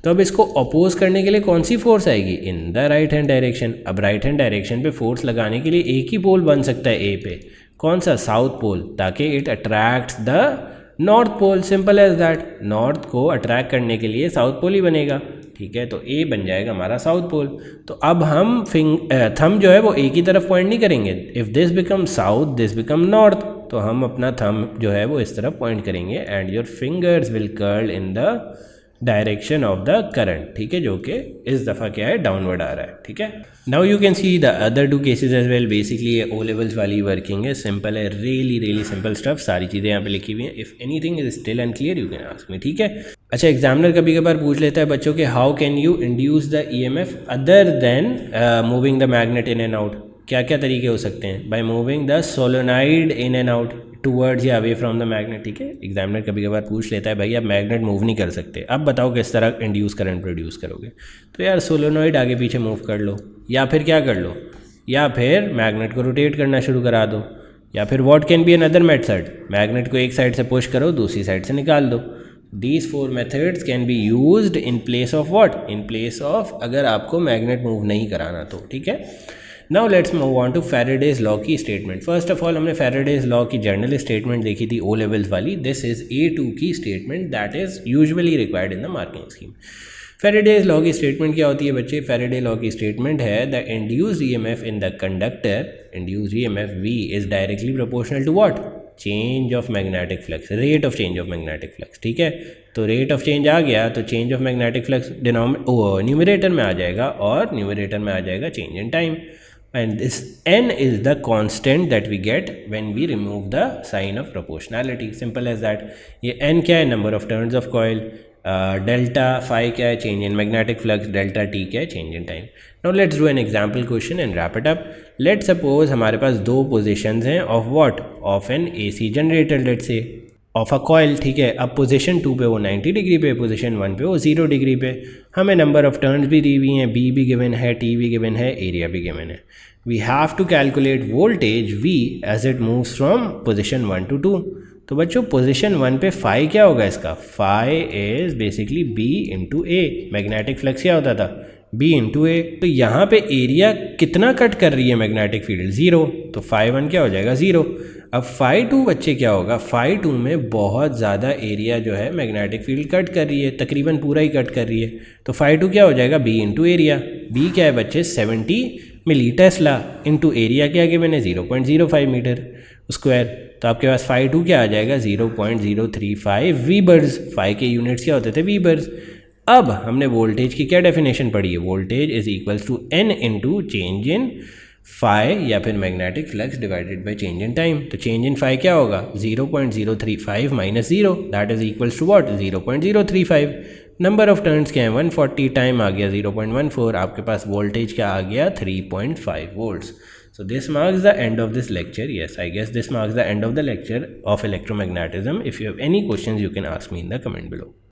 S1: तो अब इसको अपोज करने के लिए कौन सी फोर्स आएगी, in the right hand direction. अब राइट हैंड डायरेक्शन पे फोर्स लगाने के लिए एक ही पोल बन सकता है ए पे, कौन सा, साउथ पोल, ताकि it attracts the north pole. Simple as that. North को अट्रैक्ट करने के लिए साउथ पोल ही बनेगा। ठीक है, तो ए बन जाएगा हमारा साउथ पोल। तो अब हम थंब जो है वो एक ही तरफ पॉइंट नहीं करेंगे। If this become south this become north, तो हम अपना थंब जो है वो इस तरफ पॉइंट करेंगे and your fingers will curl in the direction of the current. ठीक है, जो कि इस दफ़ा क्या है, डाउनवर्ड आ रहा है। ठीक है, now you can see the other two cases as well. Basically ये ओ लेवल्स वाली वर्किंग है, सिंपल है, रियली सिंपल स्टफ। सारी चीज़ें यहाँ पे लिखी हुई हैं। If anything is still unclear you can ask me. ठीक है, अच्छा, एग्जामिनर कभी कभार पूछ लेता है बच्चों के how can you induce the EMF other than moving the magnet in and out. क्या क्या तरीके हो सकते हैं, by moving the solenoid in and out towards या अवे फ्रॉम द मैग्नेट। ठीक है, एग्जामिनर कभी कभार पूछ लेता है भाई आप मैग्नेट मूव नहीं कर सकते, अब बताओ किस तरह इंड्यूस करंट प्रोड्यूस करोगे। तो यार सोलोनॉइड आगे पीछे मूव कर लो, या फिर क्या कर लो, या फिर मैग्नेट को रोटेट करना शुरू करा दो, या फिर what can be another method, magnet को एक साइड से पुश करो दूसरी साइड से निकाल दो। These four methods can be used in place of what? In place of अगर आपको मैग्नेट मूव नहीं कराना तो। ठीक है, now let's move on to Faraday's law की स्टेटमेंट। फर्स्ट ऑफ ऑल हमने फैराडेज लॉ की जर्नल स्टेटमेंट देखी थी ओ लेवल्स वाली। दिस इज A2 की statement that is usually required in the marking scheme. Faraday's law की statement क्या होती है बच्चे, फैराडे लॉ की स्टेटमेंट है the induced EMF in the conductor, induced EMF V is directly proportional to what, change of magnetic flux, rate of change of magnetic flux. ठीक है, तो रेट ऑफ चेंज आ गया तो change of magnetic flux numerator में आ जाएगा और न्यूमरेटर में आ जाएगा change in time. And this n is the constant that we get when we remove the sign of proportionality. Simple as that. ये n क्या है, number of turns of coil, delta phi क्या है, change in magnetic flux, delta t क्या है, change in time. Now let's do an example question and wrap it up. Let's suppose हमारे पास दो पोजिशंस हैं of what, of an AC generator, let's say of a coil. ठीक है, अब position 2 पे वो 90 डिग्री पे, पोजीशन 1 पे वो 0 डिग्री पे। हमें नंबर ऑफ टर्न्स भी दी हुई हैं, B भी गिवन है, T भी गिवन है, एरिया भी गिवन है। We have to calculate voltage V as it moves from position 1 to 2। तो बच्चों पोजीशन 1 पे फाई क्या होगा इसका, phi is basically B into A। Magnetic flux क्या होता था, B इंटू A। तो यहाँ पे एरिया कितना कट कर रही है मैग्नेटिक फील्ड, 0, तो फाई 1 क्या हो जाएगा, 0। अब फाई 2 बच्चे क्या होगा, फाई 2 में बहुत ज़्यादा एरिया जो है मैग्नेटिक फील्ड कट कर रही है, तकरीबन पूरा ही कट कर रही है। तो फाई 2 क्या हो जाएगा, B इंटू एरिया। B क्या है बच्चे, 70 मिली टेस्ला, इंटू एरिया क्या कि मैंने 0.05 मीटर स्क्वायर। तो आपके पास फाई टू क्या आ जाएगा 0.035 वीबर्स। फाई के यूनिट्स क्या होते थे वीबर्स। अब हमने वोल्टेज की क्या डेफिनेशन पढ़ी है, voltage is equals to n into change in phi या फिर magnetic flux divided by change in time. तो चेंज इन फाई क्या होगा 0.035 minus 0 that is equals to what 0.035। Number of turns क्या है 140, टाइम आ गया 0.14, आपके पास वोल्टेज क्या आ गया 3.5 volts. So this marks the end of this lecture. Yes, I guess this marks the end of the lecture of electromagnetism. If you have any questions, you can ask me in the comment below.